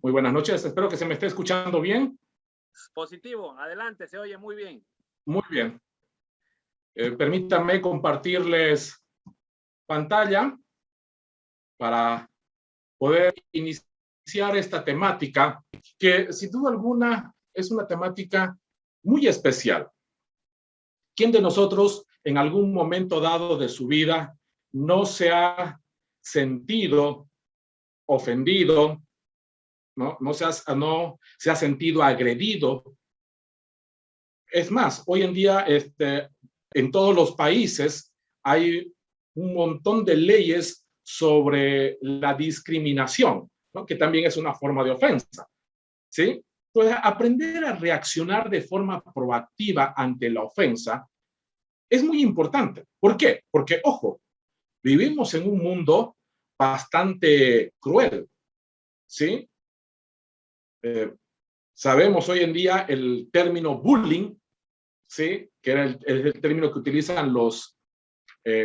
Muy buenas noches, espero que se me esté escuchando bien. Positivo, adelante, se oye muy bien. Muy bien. Permítanme compartirles pantalla para poder iniciar esta temática que sin duda alguna es una temática muy especial. ¿Quién de nosotros en algún momento dado de su vida no se ha sentido ofendido, no se ha sentido agredido? Es más, hoy en día en todos los países hay un montón de leyes sobre la discriminación, ¿no? Que también es una forma de ofensa, ¿sí? Entonces, aprender a reaccionar de forma proactiva ante la ofensa es muy importante. ¿Por qué? Porque, ojo, vivimos en un mundo bastante cruel, ¿sí? Sabemos hoy en día el término bullying, ¿sí? Que era el término que utilizan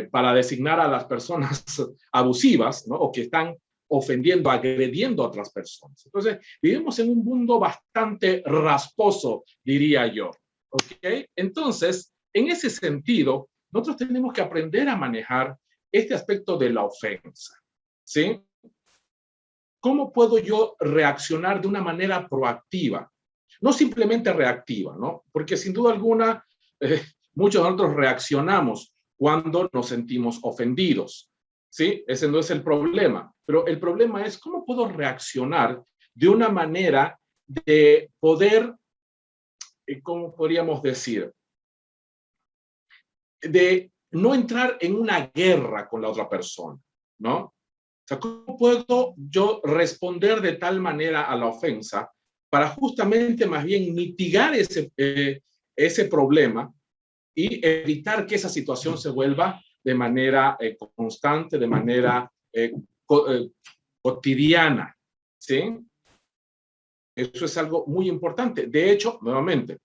para designar a las personas abusivas, ¿no? O que están ofendiendo, agrediendo a otras personas. Entonces, vivimos en un mundo bastante rasposo, diría yo. ¿Ok? Entonces, en ese sentido, nosotros tenemos que aprender a manejar este aspecto de la ofensa, ¿sí? ¿Cómo puedo yo reaccionar de una manera proactiva? No simplemente reactiva, ¿no? Porque sin duda alguna, muchos de nosotros reaccionamos cuando nos sentimos ofendidos, ¿sí? Ese no es el problema, pero el problema es cómo puedo reaccionar de una manera de poder, ¿cómo podríamos decir? De no entrar en una guerra con la otra persona, ¿no? O sea, ¿cómo puedo yo responder de tal manera a la ofensa para justamente más bien mitigar ese problema y evitar que esa situación se vuelva de manera constante, de manera cotidiana, ¿sí? Eso es algo muy importante. De hecho, nuevamente,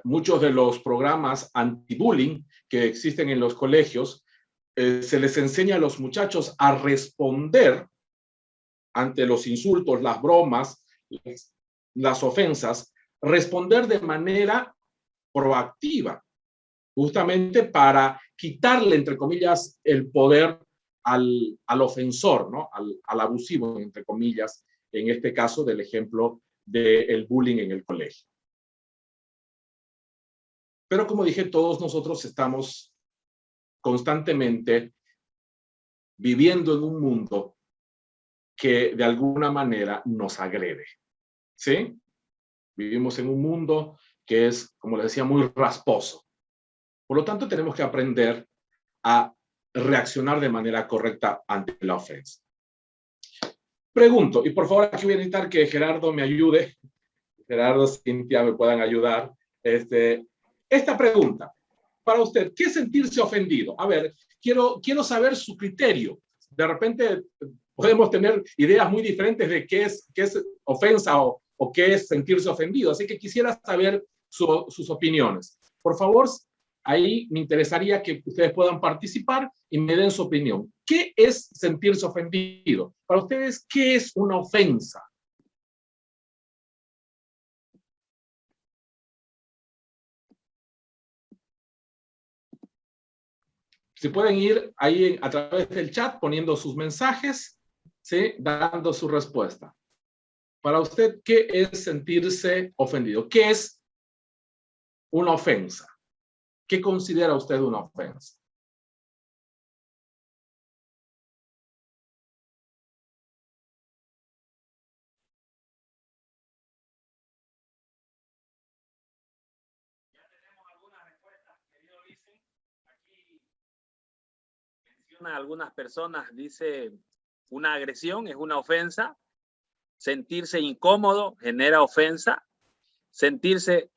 muchos de los programas anti-bullying que existen en los colegios, se les enseña a los muchachos a responder ante los insultos, las bromas, las ofensas, responder de manera proactiva, justamente para quitarle, entre comillas, el poder al ofensor, ¿no? Al abusivo, entre comillas, en este caso del ejemplo del bullying en el colegio. Pero como dije, todos nosotros estamos constantemente viviendo en un mundo que de alguna manera nos agrede, ¿sí? Vivimos en un mundo que es, como les decía, muy rasposo. Por lo tanto, tenemos que aprender a reaccionar de manera correcta ante la ofensa. Pregunto, y por favor aquí voy a necesitar que Gerardo me ayude, Gerardo, Cintia me puedan ayudar. Esta pregunta, para usted, ¿qué es sentirse ofendido? A ver, quiero saber su criterio. De repente podemos tener ideas muy diferentes de qué es ofensa o qué es sentirse ofendido. Así que quisiera saber sus opiniones. Por favor, ahí me interesaría que ustedes puedan participar y me den su opinión. ¿Qué es sentirse ofendido? Para ustedes, ¿qué es una ofensa? Si pueden ir ahí a través del chat poniendo sus mensajes, ¿sí? Dando su respuesta. Para usted, ¿qué es sentirse ofendido? ¿Qué es una ofensa? ¿Qué considera usted una ofensa? Ya tenemos algunas respuestas, querido Lice. Aquí menciona algunas personas, dice, una agresión es una ofensa, sentirse incómodo genera ofensa, sentirse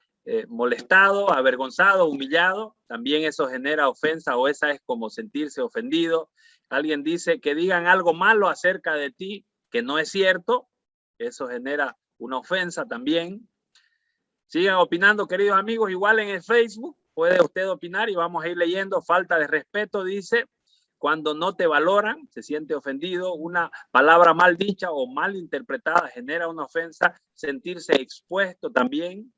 molestado, avergonzado, humillado, también eso genera ofensa o esa es como sentirse ofendido. Alguien dice que digan algo malo acerca de ti que no es cierto, eso genera una ofensa también. Sigan opinando, queridos amigos, igual en el Facebook puede usted opinar y vamos a ir leyendo. Falta de respeto, dice, Cuando no te valoran, se siente ofendido. Una palabra mal dicha o mal interpretada genera una ofensa. Sentirse expuesto también.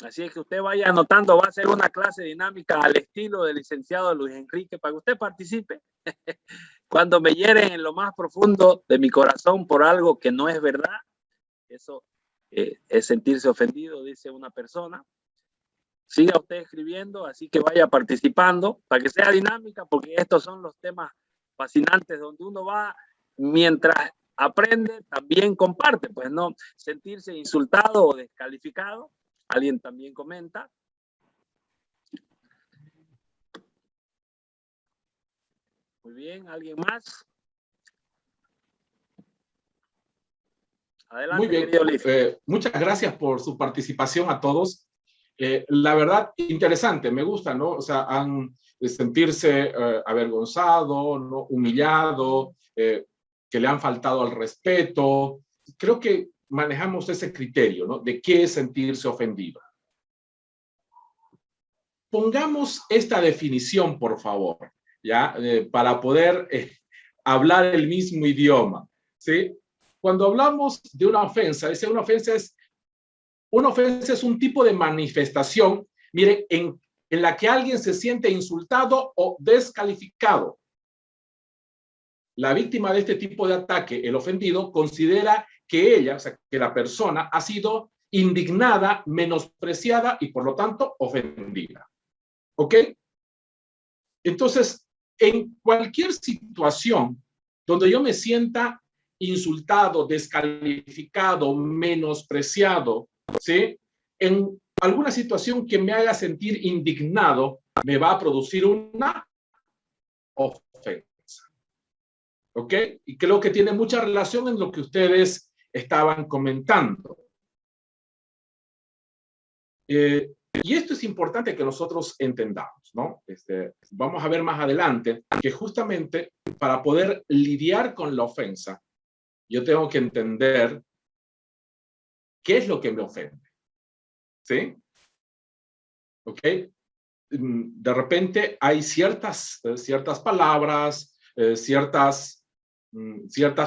Así es que usted vaya anotando, va a ser una clase dinámica al estilo del licenciado Luis Enrique para que usted participe. Cuando me hieren en lo más profundo de mi corazón por algo que no es verdad, eso es sentirse ofendido, dice una persona. Siga usted escribiendo, así que vaya participando para que sea dinámica, porque estos son los temas fascinantes donde uno va, mientras aprende, también comparte, pues no sentirse insultado o descalificado. Alguien también comenta. Muy bien, ¿alguien más? Adelante, Muy bien. querido Liz. Muchas gracias por su participación a todos. La verdad, interesante, me gusta, ¿no? O sea, han sentirse avergonzado, ¿no? Humillado, que le han faltado al respeto. Creo que manejamos ese criterio, ¿no? De qué es sentirse ofendido. Pongamos esta definición, por favor, ¿ya? Para poder hablar el mismo idioma, ¿sí? Cuando hablamos de una ofensa es un tipo de manifestación, miren, en la que alguien se siente insultado o descalificado. La víctima de este tipo de ataque, el ofendido, considera que ella, o sea, que la persona ha sido indignada, menospreciada y por lo tanto ofendida. ¿Ok? Entonces, en cualquier situación donde yo me sienta insultado, descalificado, menospreciado, ¿sí? En alguna situación que me haga sentir indignado, me va a producir una ofensa. ¿Ok? Y creo que tiene mucha relación en lo que ustedes estaban comentando. Y esto es importante que nosotros entendamos, ¿no? Vamos a ver más adelante que justamente para poder lidiar con la ofensa, yo tengo que entender qué es lo que me ofende. ¿Sí? ¿Ok? De repente hay ciertas palabras, ciertas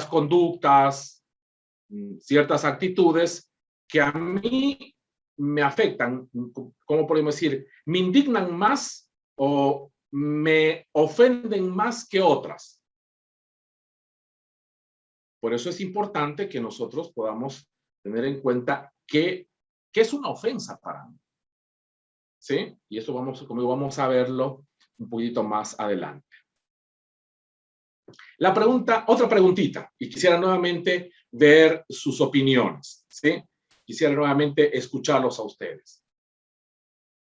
conductas, ciertas actitudes que a mí me afectan, ¿cómo podemos decir? Me indignan más o me ofenden más que otras. Por eso es importante que nosotros podamos tener en cuenta qué es una ofensa para mí. ¿Sí? Y eso vamos a verlo un poquito más adelante. Otra preguntita, y quisiera nuevamente ver sus opiniones, ¿sí? Quisiera nuevamente escucharlos a ustedes.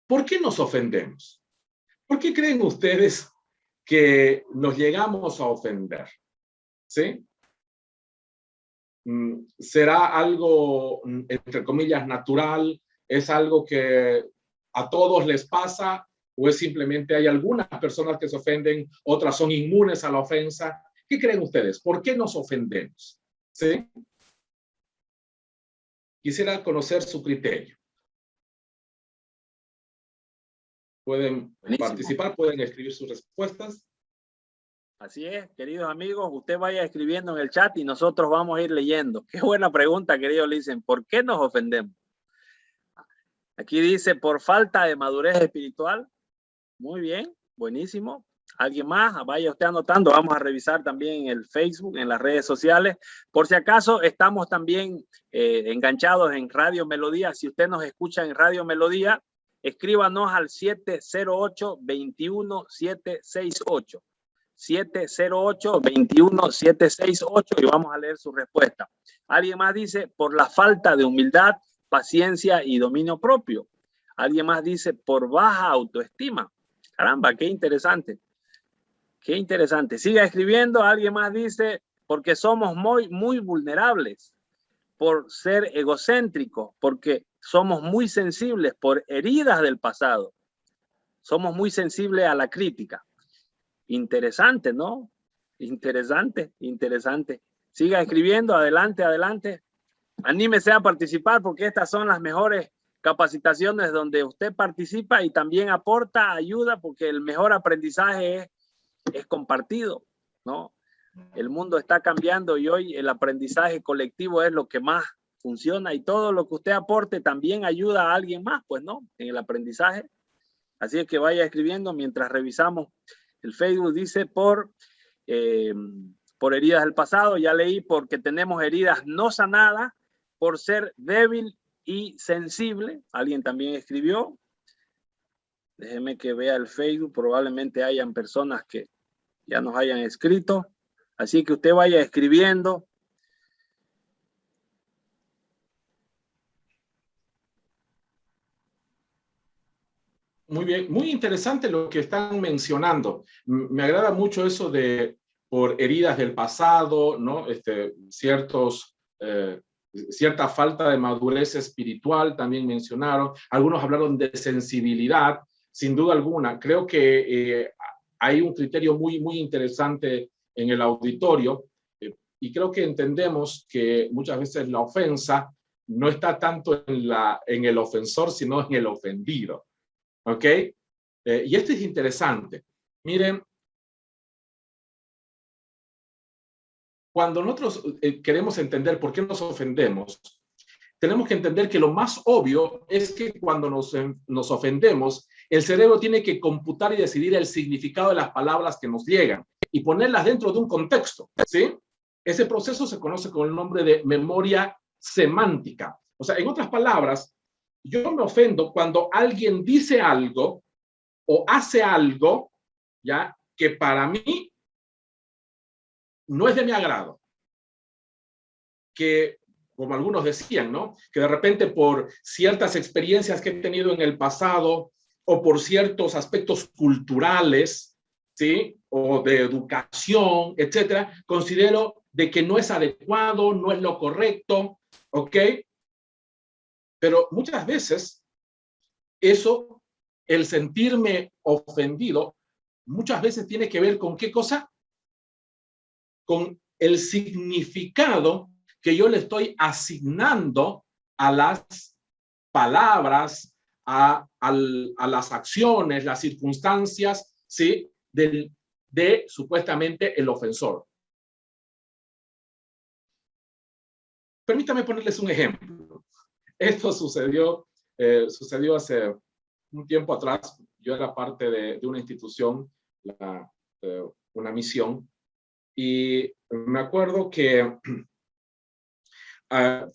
¿Por qué nos ofendemos? ¿Por qué creen ustedes que nos llegamos a ofender? ¿Sí? ¿Será algo, entre comillas, natural? ¿Es algo que a todos les pasa? ¿O es simplemente hay algunas personas que se ofenden, otras son inmunes a la ofensa? ¿Qué creen ustedes? ¿Por qué nos ofendemos? ¿Sí? Quisiera conocer su criterio. Pueden participar, pueden escribir sus respuestas. Así es, queridos amigos, usted vaya escribiendo en el chat y nosotros vamos a ir leyendo. Qué buena pregunta, queridos Listen. ¿Por qué nos ofendemos? Aquí dice, por falta de madurez espiritual. Muy bien, buenísimo. ¿Alguien más? Vaya usted anotando. Vamos a revisar también en el Facebook, en las redes sociales. Por si acaso, estamos también enganchados en Radio Melodía. Si usted nos escucha en Radio Melodía, escríbanos al 708-21768. 708-21768 y vamos a leer su respuesta. Alguien más dice, por la falta de humildad, paciencia y dominio propio. Alguien más dice, por baja autoestima. Caramba, qué interesante. Qué interesante. Siga escribiendo. Alguien más dice, porque somos muy vulnerables, por ser egocéntricos, porque somos muy sensibles por heridas del pasado. Somos muy sensibles a la crítica. Interesante, ¿no? Interesante, interesante. Siga escribiendo, adelante, adelante. Anímese a participar porque estas son las mejores capacitaciones donde usted participa y también aporta ayuda porque el mejor aprendizaje es es compartido, ¿no? El mundo está cambiando y hoy el aprendizaje colectivo es lo que más funciona, y todo lo que usted aporte también ayuda a alguien más, pues, ¿no? En el aprendizaje. Así es que vaya escribiendo mientras revisamos el Facebook. Dice por heridas del pasado, ya leí, porque tenemos heridas no sanadas, por ser débil y sensible. Alguien también escribió. Déjeme que vea el Facebook, probablemente hayan personas que ya nos hayan escrito. Así que usted vaya escribiendo. Muy bien, muy interesante lo que están mencionando. Me agrada mucho eso de por heridas del pasado, ¿no? Cierta falta de madurez espiritual también mencionaron. Algunos hablaron de sensibilidad, sin duda alguna. Creo que hay un criterio muy, muy interesante en el auditorio, y creo que entendemos que muchas veces la ofensa no está tanto en el ofensor, sino en el ofendido. ¿Ok? Y esto es interesante. Miren, cuando nosotros queremos entender por qué nos ofendemos, tenemos que entender que lo más obvio es que cuando nos ofendemos, el cerebro tiene que computar y decidir el significado de las palabras que nos llegan y ponerlas dentro de un contexto, ¿sí? Ese proceso se conoce con el nombre de memoria semántica. O sea, en otras palabras, yo me ofendo cuando alguien dice algo o hace algo, ¿ya?, que para mí no es de mi agrado. Que, como algunos decían, ¿no?, que de repente por ciertas experiencias que he tenido en el pasado o por ciertos aspectos culturales, ¿sí?, o de educación, etcétera, considero de que no es adecuado, no es lo correcto, ¿ok? Pero muchas veces eso, el sentirme ofendido, muchas veces tiene que ver con ¿qué cosa? Con el significado que yo le estoy asignando a las palabras, a las acciones, las circunstancias, ¿sí?, de supuestamente el ofensor. Permítame ponerles un ejemplo. Esto sucedió hace un tiempo atrás. Yo era parte de una institución, una misión, y me acuerdo que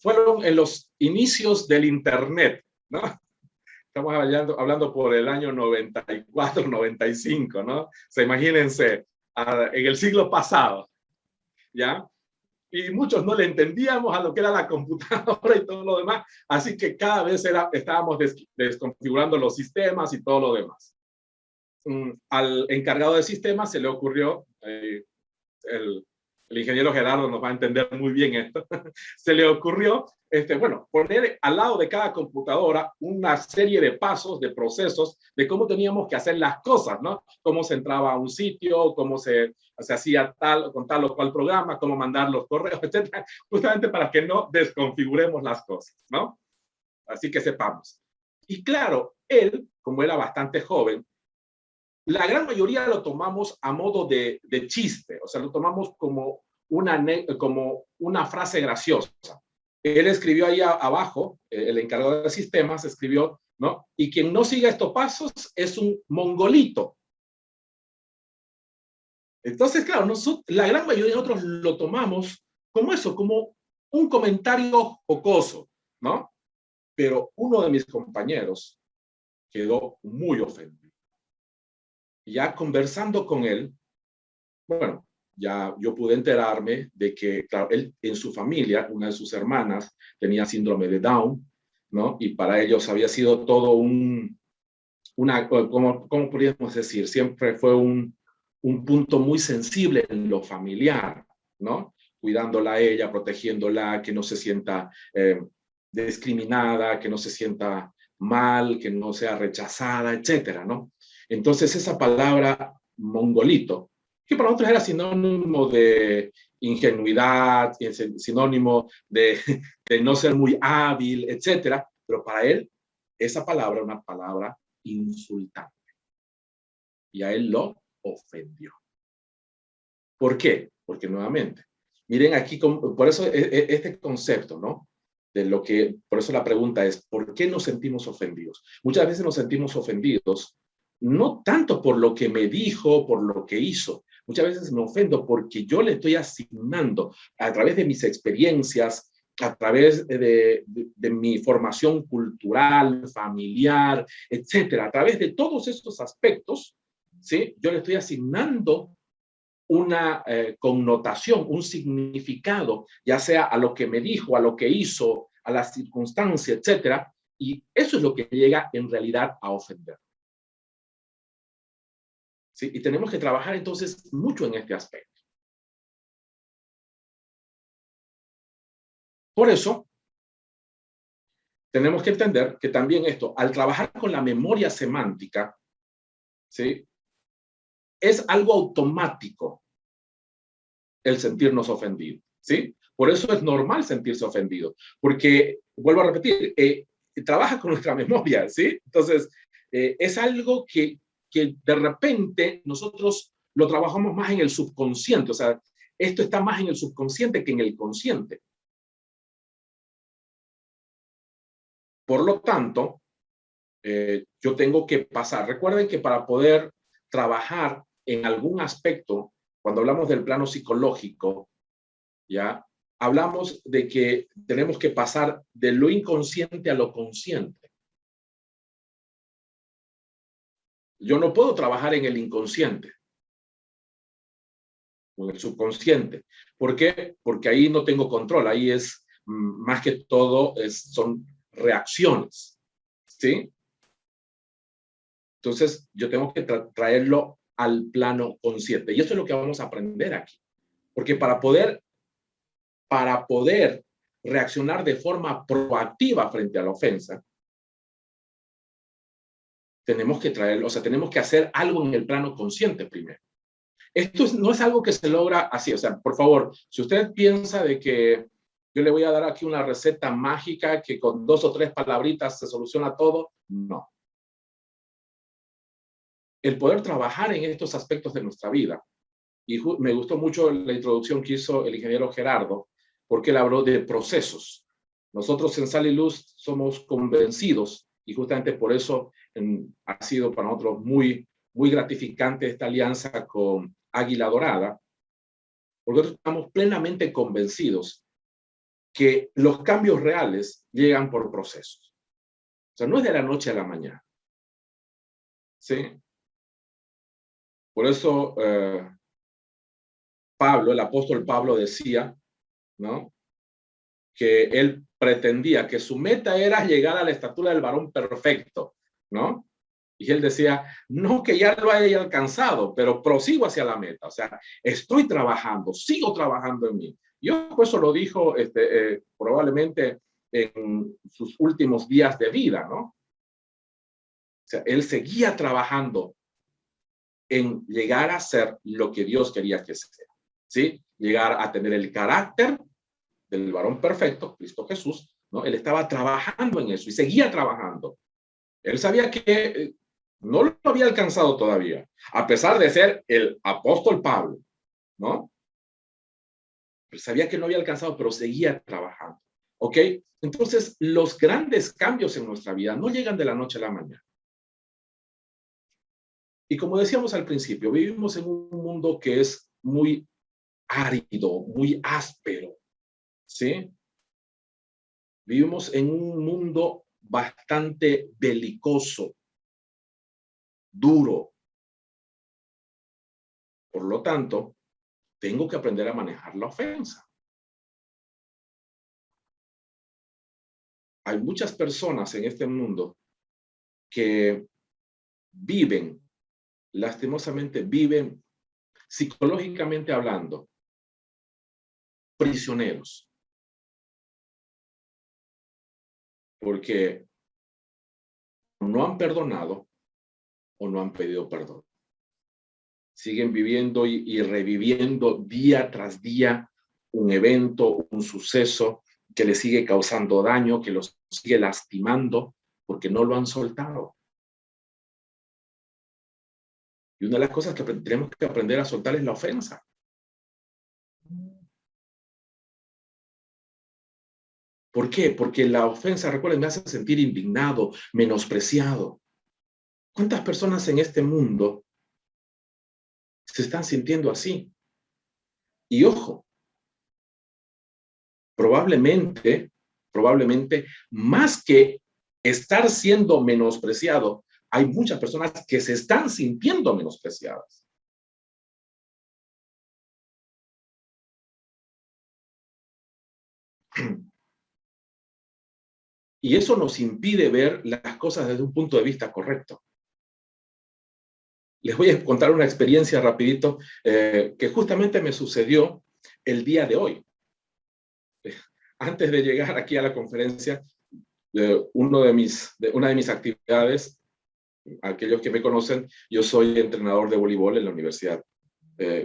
fueron en los inicios del Internet, ¿no? Estamos hablando por el año 94, 95, ¿no? O sea, imagínense, en el siglo pasado, ¿ya? Y muchos no le entendíamos a lo que era la computadora y todo lo demás, así que cada vez estábamos desconfigurando los sistemas y todo lo demás. Al encargado de sistemas se le ocurrió, el ingeniero Gerardo nos va a entender muy bien esto, se le ocurrió, bueno, poner al lado de cada computadora una serie de pasos, de procesos, de cómo teníamos que hacer las cosas, ¿no? Cómo se entraba a un sitio, cómo se hacía con tal o cual programa, cómo mandar los correos, etcétera, justamente para que no desconfiguremos las cosas, ¿no? Así que sepamos. Y claro, él, como era bastante joven, la gran mayoría lo tomamos a modo de chiste, o sea, lo tomamos como una frase graciosa. Él escribió ahí abajo, el encargado de sistemas escribió, ¿no? Y quien no siga estos pasos es un mongolito. Entonces, claro, la gran mayoría de nosotros lo tomamos como eso, como un comentario jocoso, ¿no? Pero uno de mis compañeros quedó muy ofendido. Ya conversando con él, bueno, ya yo pude enterarme de que, claro, él en su familia, una de sus hermanas tenía síndrome de Down, ¿no? Y para ellos había sido todo ¿cómo podríamos decir? Siempre fue un punto muy sensible en lo familiar, ¿no? Cuidándola a ella, protegiéndola, que no se sienta discriminada, que no se sienta mal, que no sea rechazada, etcétera, ¿no? Entonces esa palabra mongolito, que para nosotros era sinónimo de ingenuidad, sinónimo de no ser muy hábil, etcétera, pero para él esa palabra es una palabra insultante. Y a él lo ofendió. ¿Por qué? Porque nuevamente, miren aquí, por eso este concepto, ¿no? De lo que, por eso la pregunta es, ¿por qué nos sentimos ofendidos? Muchas veces nos sentimos ofendidos, no tanto por lo que me dijo, por lo que hizo. Muchas veces me ofendo porque yo le estoy asignando a través de mis experiencias, a través de mi formación cultural, familiar, etcétera, a través de todos estos aspectos, ¿sí? Yo le estoy asignando una connotación, un significado, ya sea a lo que me dijo, a lo que hizo, a la circunstancia, etcétera, y eso es lo que llega en realidad a ofender. ¿Sí? Y tenemos que trabajar entonces mucho en este aspecto. Por eso, tenemos que entender que también esto, al trabajar con la memoria semántica, ¿sí? Es algo automático el sentirnos ofendidos, ¿sí? Por eso es normal sentirse ofendido, porque, vuelvo a repetir, trabaja con nuestra memoria, ¿sí? Entonces, es algo que de repente nosotros lo trabajamos más en el subconsciente, o sea, esto está más en el subconsciente que en el consciente. Por lo tanto, yo tengo que pasar. Recuerden que para poder trabajar en algún aspecto, cuando hablamos del plano psicológico, ya hablamos de que tenemos que pasar de lo inconsciente a lo consciente. Yo no puedo trabajar en el inconsciente o en el subconsciente. ¿Por qué? Porque ahí no tengo control. Ahí es más que todo son reacciones, ¿sí? Entonces, yo tengo que traerlo al plano consciente. Y eso es lo que vamos a aprender aquí. Porque para poder reaccionar de forma proactiva frente a la ofensa, tenemos que traerlo, o sea, tenemos que hacer algo en el plano consciente primero. Esto no es algo que se logra así, o sea, por favor, si usted piensa de que yo le voy a dar aquí una receta mágica que con 2 o 3 palabritas se soluciona todo, no. El poder trabajar en estos aspectos de nuestra vida, y me gustó mucho la introducción que hizo el ingeniero Gerardo, porque él habló de procesos. Nosotros en Sal y Luz somos convencidos, y justamente por eso ha sido para nosotros muy, muy gratificante esta alianza con Águila Dorada, porque nosotros estamos plenamente convencidos que los cambios reales llegan por procesos. O sea, no es de la noche a la mañana. ¿Sí? Por eso Pablo, el apóstol Pablo decía, ¿no? Que él pretendía que su meta era llegar a la estatura del varón perfecto, ¿no? Y él decía, no que ya lo haya alcanzado, pero prosigo hacia la meta. O sea, estoy trabajando, sigo trabajando en mí. Yo eso lo dijo probablemente en sus últimos días de vida, ¿no? O sea, él seguía trabajando en llegar a ser lo que Dios quería que sea, ¿sí? Llegar a tener el carácter del varón perfecto, Cristo Jesús, ¿no? Él estaba trabajando en eso y seguía trabajando. Él sabía que no lo había alcanzado todavía, a pesar de ser el apóstol Pablo, ¿no? Él sabía que no había alcanzado, pero seguía trabajando, ¿ok? Entonces, los grandes cambios en nuestra vida no llegan de la noche a la mañana. Y como decíamos al principio, vivimos en un mundo que es muy árido, muy áspero, ¿sí? Vivimos en un mundo bastante belicoso, duro. Por lo tanto, tengo que aprender a manejar la ofensa. Hay muchas personas en este mundo que viven, lastimosamente viven, psicológicamente hablando, prisioneros. Porque no han perdonado o no han pedido perdón. Siguen viviendo y reviviendo día tras día un evento, un suceso que les sigue causando daño, que los sigue lastimando porque no lo han soltado. Y una de las cosas que tenemos que aprender a soltar es la ofensa. ¿Por qué? Porque la ofensa, recuerden, me hace sentir indignado, menospreciado. ¿Cuántas personas en este mundo se están sintiendo así? Y ojo, probablemente, más que estar siendo menospreciado, hay muchas personas que se están sintiendo menospreciadas. Y eso nos impide ver las cosas desde un punto de vista correcto. Les voy a contar una experiencia rapidito que justamente me sucedió el día de hoy. Antes de llegar aquí a la conferencia, una de mis actividades, aquellos que me conocen, yo soy entrenador de voleibol en la universidad,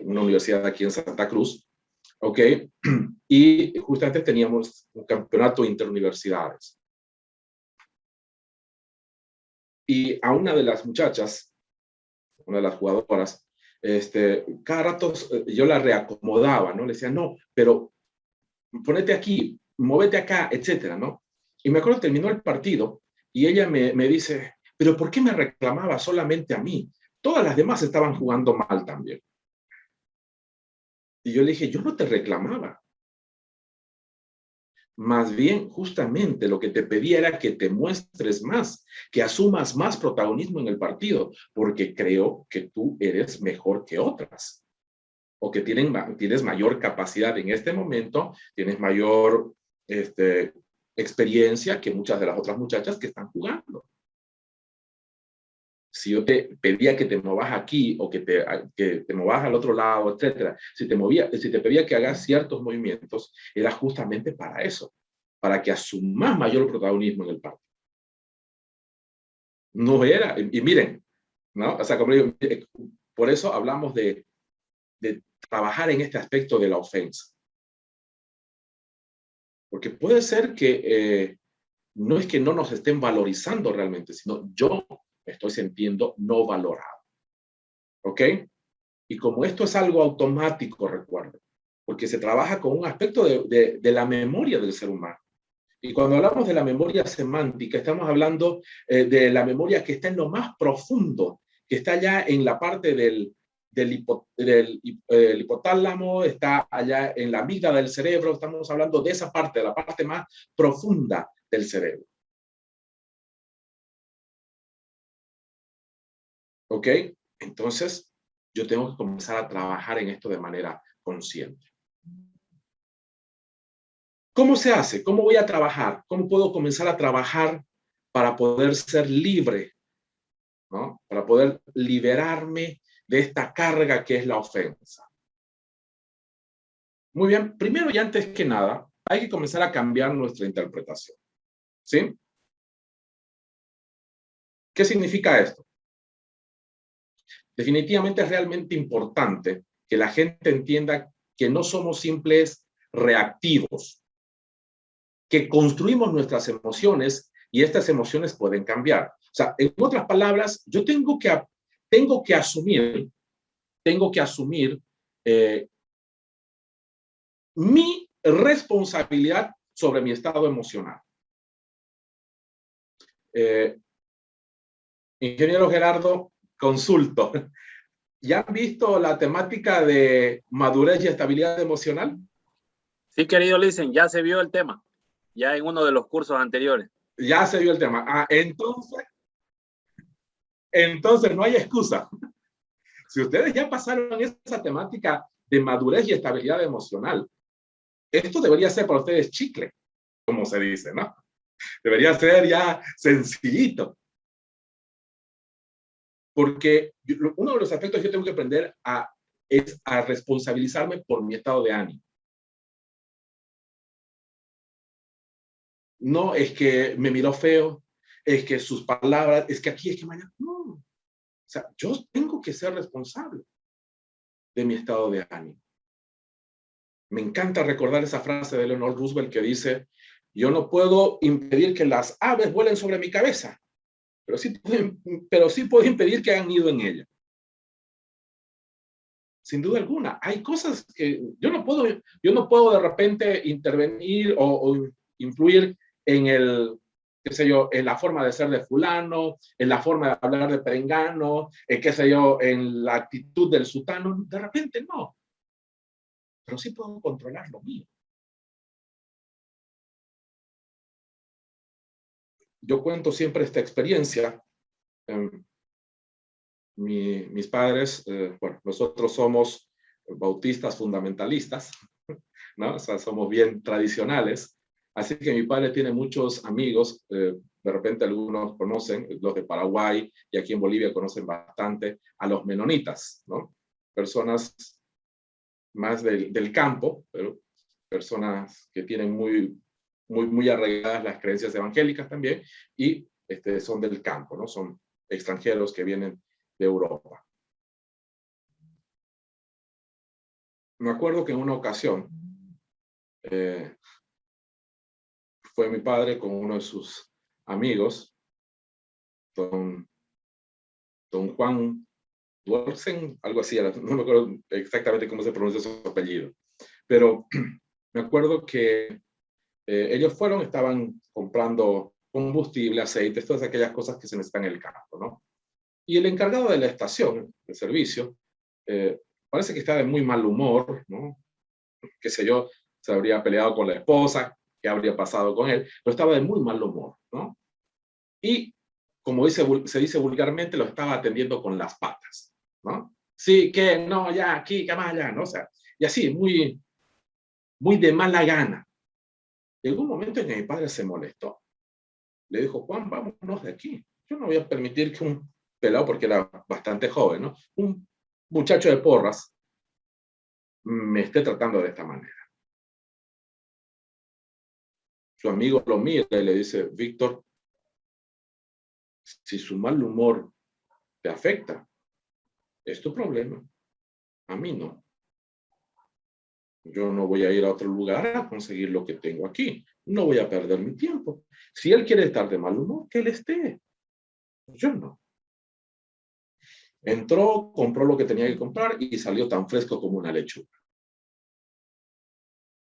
una universidad aquí en Santa Cruz, ¿ok? Y justamente teníamos un campeonato interuniversidades. Y a una de las muchachas, una de las jugadoras, cada rato yo la reacomodaba, ¿no? Le decía, no, pero ponete aquí, móvete acá, etcétera, ¿no? Y me acuerdo que terminó el partido y ella me dice, pero ¿por qué me reclamaba solamente a mí? Todas las demás estaban jugando mal también. Y yo le dije, yo no te reclamaba. Más bien, justamente lo que te pedía era que te muestres más, que asumas más protagonismo en el partido, porque creo que tú eres mejor que otras, o que tienes mayor capacidad en este momento, tienes mayor experiencia que muchas de las otras muchachas que están jugando. Si yo te pedía que te movas aquí o que te movas al otro lado, etcétera, si te pedía que hagas ciertos movimientos, era justamente para eso, para que asumas mayor protagonismo en el partido. No era, y miren, ¿no? O sea, como digo, por eso hablamos de trabajar en este aspecto de la ofensa. Porque puede ser que no es que no nos estén valorizando realmente, sino yo me estoy sintiendo no valorado. ¿Ok? Y como esto es algo automático, recuerdo, porque se trabaja con un aspecto de la memoria del ser humano. Y cuando hablamos de la memoria semántica, estamos hablando de la memoria que está en lo más profundo, que está allá en la parte del hipotálamo, está allá en la amígdala del cerebro, estamos hablando de esa parte, de la parte más profunda del cerebro. ¿Ok? Entonces, yo tengo que comenzar a trabajar en esto de manera consciente. ¿Cómo se hace? ¿Cómo voy a trabajar? ¿Cómo puedo comenzar a trabajar para poder ser libre? ¿No? Para poder liberarme de esta carga que es la ofensa. Muy bien, primero y antes que nada, hay que comenzar a cambiar nuestra interpretación. ¿Sí? ¿Qué significa esto? Definitivamente es realmente importante que la gente entienda que no somos simples reactivos, que construimos nuestras emociones y estas emociones pueden cambiar. O sea, en otras palabras, yo tengo que asumir mi responsabilidad sobre mi estado emocional. Ingeniero Gerardo, consulto. ¿Ya han visto la temática de madurez y estabilidad emocional? Sí, querido Listen, ya se vio el tema, ya en uno de los cursos anteriores. Ya se vio el tema. Entonces no hay excusa. Si ustedes ya pasaron esa temática de madurez y estabilidad emocional, esto debería ser para ustedes chicle, como se dice, ¿no? Debería ser ya sencillito. Porque uno de los aspectos que yo tengo que aprender es a responsabilizarme por mi estado de ánimo. No es que me miró feo, es que sus palabras, es que aquí, es que mañana. No. O sea, yo tengo que ser responsable de mi estado de ánimo. Me encanta recordar esa frase de Eleanor Roosevelt que dice, yo no puedo impedir que las aves vuelen sobre mi cabeza, pero sí puedo impedir que hagan nido en ella. Sin duda alguna, hay cosas que yo no puedo de repente intervenir o influir en el, qué sé yo, en la forma de ser de fulano, en la forma de hablar de perengano, qué sé yo, en la actitud del sutano. De repente no. Pero sí puedo controlar lo mío. Yo cuento siempre esta experiencia. Mis padres, bueno, nosotros somos bautistas fundamentalistas, ¿no? O sea, somos bien tradicionales. Así que mi padre tiene muchos amigos, de repente algunos conocen, los de Paraguay, y aquí en Bolivia conocen bastante a los menonitas, ¿no? Personas más del campo, pero personas que tienen muy arraigadas las creencias evangélicas también, y son del campo, ¿no? Son extranjeros que vienen de Europa. Me acuerdo que en una ocasión fue mi padre con uno de sus amigos, don Juan Duersen, algo así, no me acuerdo exactamente cómo se pronuncia su apellido, pero me acuerdo que ellos estaban comprando combustible, aceite, todas aquellas cosas que se necesitan en el campo, ¿no? Y el encargado de la estación de servicio parece que estaba de muy mal humor, ¿no? Qué sé yo, se habría peleado con la esposa, qué habría pasado con él, pero estaba de muy mal humor, ¿no? Y como se dice vulgarmente, lo estaba atendiendo con las patas, ¿no? Sí, que no, ya, aquí, que más allá, ¿no? O sea, y así, muy de mala gana. Llegó un momento en que mi padre se molestó. Le dijo, Juan, vámonos de aquí. Yo no voy a permitir que un pelado, porque era bastante joven, ¿no? Un muchacho de porras me esté tratando de esta manera. Su amigo lo mira y le dice, Víctor, si su mal humor te afecta, es tu problema. A mí no. Yo no voy a ir a otro lugar a conseguir lo que tengo aquí. No voy a perder mi tiempo. Si él quiere estar de mal humor, que él esté. Yo no. Entró, compró lo que tenía que comprar y salió tan fresco como una lechuga.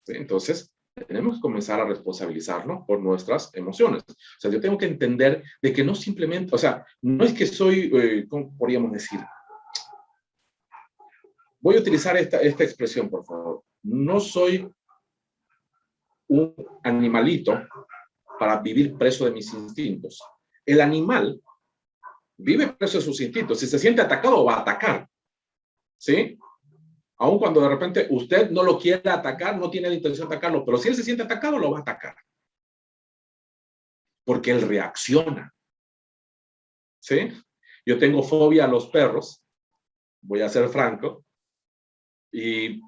¿Sí? Entonces, tenemos que comenzar a responsabilizarnos por nuestras emociones. O sea, yo tengo que entender de que no simplemente, o sea, no es que soy, ¿cómo podríamos decir? Voy a utilizar esta expresión, por favor. No soy un animalito para vivir preso de mis instintos. El animal vive preso de sus instintos. Si se siente atacado, va a atacar. ¿Sí? Aun cuando de repente usted no lo quiera atacar, no tiene la intención de atacarlo, pero si él se siente atacado, lo va a atacar. Porque él reacciona. ¿Sí? Yo tengo fobia a los perros, voy a ser franco, y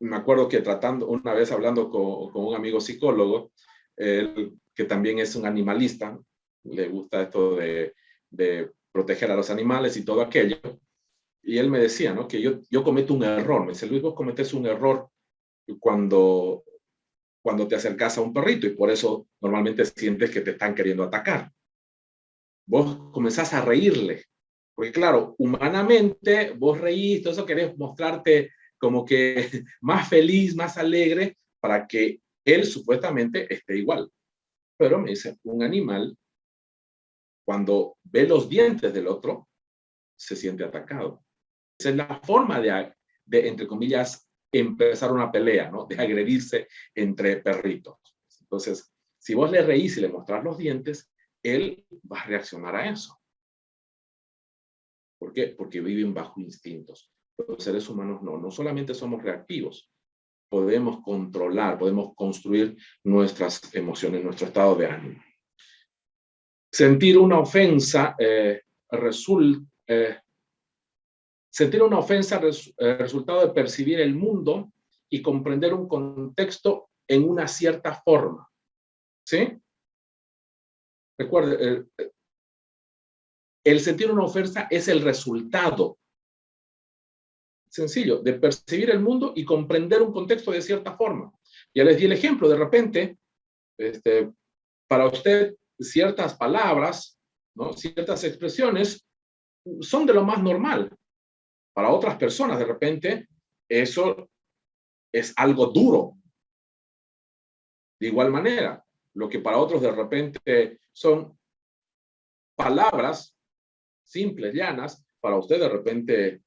me acuerdo que una vez hablando con un amigo psicólogo, él, que también es un animalista, le gusta esto de proteger a los animales y todo aquello, y él me decía, ¿no? Que yo cometo un error. Me dice, Luis, vos cometés un error cuando te acercas a un perrito y por eso normalmente sientes que te están queriendo atacar. Vos comenzás a reírle, porque claro, humanamente vos reís, todo eso querés mostrarte como que más feliz, más alegre, para que él supuestamente esté igual. Pero me dice, un animal, cuando ve los dientes del otro, se siente atacado. Esa es la forma de entre comillas, empezar una pelea, ¿no? De agredirse entre perritos. Entonces, si vos le reís y le mostrás los dientes, él va a reaccionar a eso. ¿Por qué? Porque viven bajo instintos. Los seres humanos no solamente somos reactivos, podemos controlar, podemos construir nuestras emociones, nuestro estado de ánimo. Sentir una ofensa resultado de percibir el mundo y comprender un contexto en una cierta forma. ¿Sí? Recuerde, el sentir una ofensa es el resultado sencillo de percibir el mundo y comprender un contexto de cierta forma. Ya les di el ejemplo, de repente, para usted ciertas palabras, ¿no? Ciertas expresiones son de lo más normal. Para otras personas, de repente, eso es algo duro. De igual manera, lo que para otros de repente son palabras simples, llanas, para usted de repente,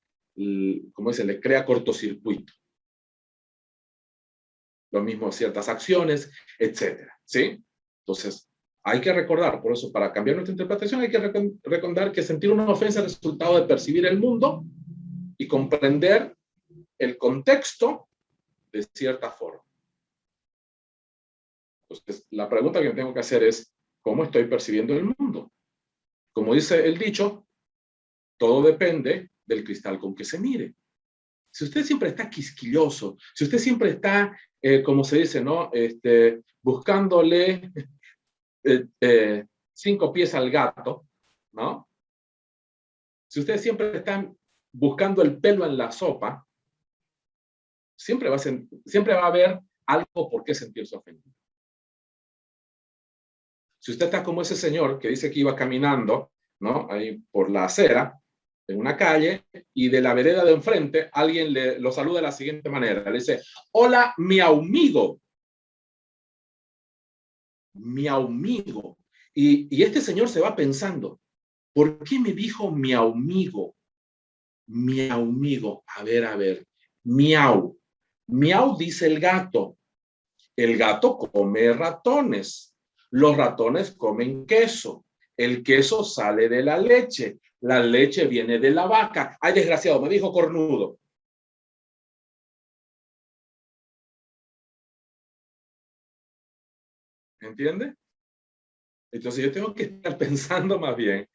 como dice, le crea cortocircuito. Lo mismo ciertas acciones, etcétera, ¿sí? Entonces, hay que recordar, por eso, para cambiar nuestra interpretación, hay que recordar que sentir una ofensa es el resultado de percibir el mundo y comprender el contexto de cierta forma. Entonces, la pregunta que tengo que hacer es, ¿cómo estoy percibiendo el mundo? Como dice el dicho, todo depende del cristal con que se mire. Si usted siempre está quisquilloso, si usted siempre está, como se dice, ¿no? Buscándole 5 pies al gato, ¿no? Si usted siempre está buscando el pelo en la sopa, siempre va a haber algo por qué sentirse ofendido. Si usted está como ese señor que dice que iba caminando, ¿no? Ahí por la acera, en una calle, y de la vereda de enfrente alguien lo saluda de la siguiente manera. Le dice, hola, mi amigo. Mi amigo. Y este señor se va pensando, ¿por qué me dijo mi amigo? Mi amigo. A ver. Miau. Miau dice el gato. El gato come ratones. Los ratones comen queso. El queso sale de la leche. La leche viene de la vaca. Ay, desgraciado, me dijo cornudo. ¿Entiende? Entonces yo tengo que estar pensando más bien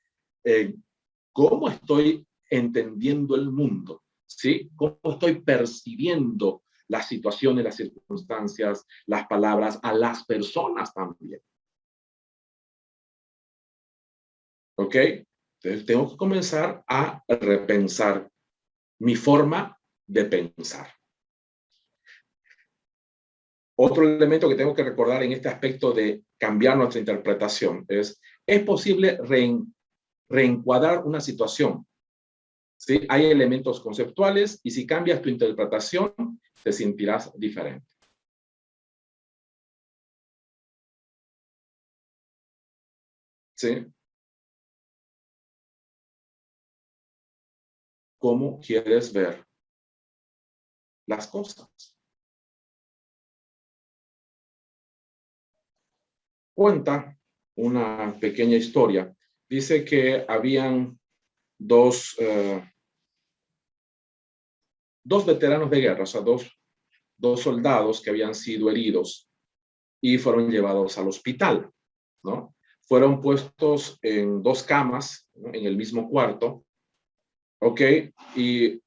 en cómo estoy entendiendo el mundo, ¿sí? Cómo estoy percibiendo las situaciones, las circunstancias, las palabras, a las personas también. ¿Ok? Entonces tengo que comenzar a repensar mi forma de pensar. Otro elemento que tengo que recordar en este aspecto de cambiar nuestra interpretación es posible reencuadrar una situación. ¿Sí? Hay elementos conceptuales y si cambias tu interpretación, te sentirás diferente. ¿Sí? ¿Cómo quieres ver las cosas? Cuenta una pequeña historia. Dice que habían dos veteranos de guerra, o sea, dos soldados que habían sido heridos y fueron llevados al hospital, ¿no? Fueron puestos en 2 camas, ¿no? En el mismo cuarto, ¿ok? Y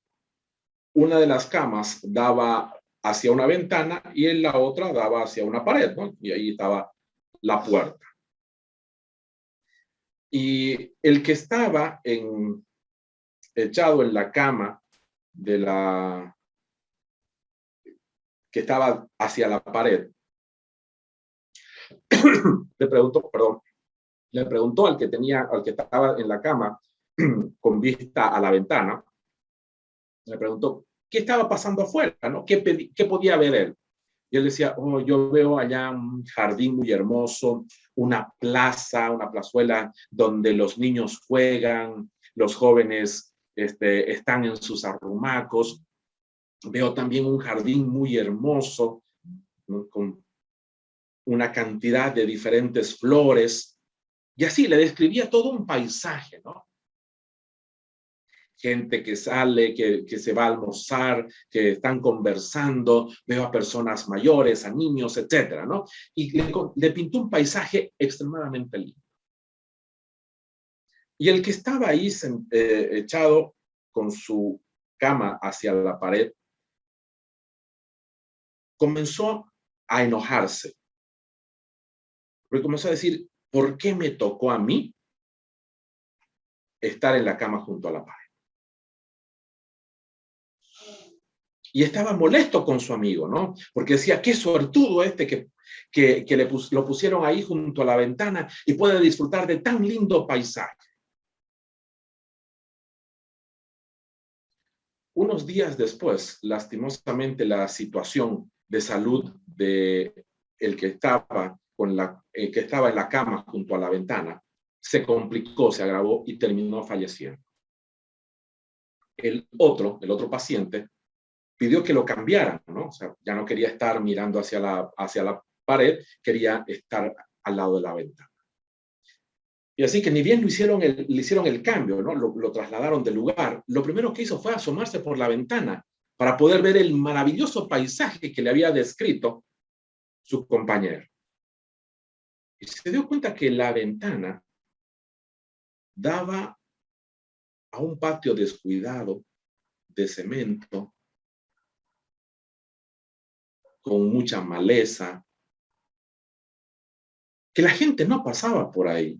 una de las camas daba hacia una ventana y en la otra daba hacia una pared, ¿no? Y ahí estaba la puerta. Y el que estaba echado en la cama que estaba hacia la pared, le preguntó al que estaba en la cama con vista a la ventana, le preguntó qué estaba pasando afuera, ¿no? ¿Qué podía ver él? Y él decía, oh, yo veo allá un jardín muy hermoso, una plazuela donde los niños juegan, los jóvenes están en sus arrumacos. Veo también un jardín muy hermoso, ¿no? Con una cantidad de diferentes flores. Y así le describía todo un paisaje, ¿no? Gente que sale, que se va a almorzar, que están conversando, veo a personas mayores, a niños, etcétera, ¿no? Y le pintó un paisaje extremadamente lindo. Y el que estaba ahí echado con su cama hacia la pared, comenzó a enojarse. Porque comenzó a decir, ¿por qué me tocó a mí estar en la cama junto a la pared? Y estaba molesto con su amigo, ¿no? Porque decía, qué suertudo que lo pusieron ahí junto a la ventana y puede disfrutar de tan lindo paisaje. Unos días después, lastimosamente, la situación de salud de el que estaba que estaba en la cama junto a la ventana se complicó, se agravó y terminó falleciendo. El otro paciente pidió que lo cambiaran, ¿no? O sea, ya no quería estar mirando hacia la pared, quería estar al lado de la ventana. Y así que ni bien le hicieron el cambio, ¿no? Lo trasladaron de lugar. Lo primero que hizo fue asomarse por la ventana para poder ver el maravilloso paisaje que le había descrito su compañero. Y se dio cuenta que la ventana daba a un patio descuidado de cemento, con mucha maleza, que la gente no pasaba por ahí.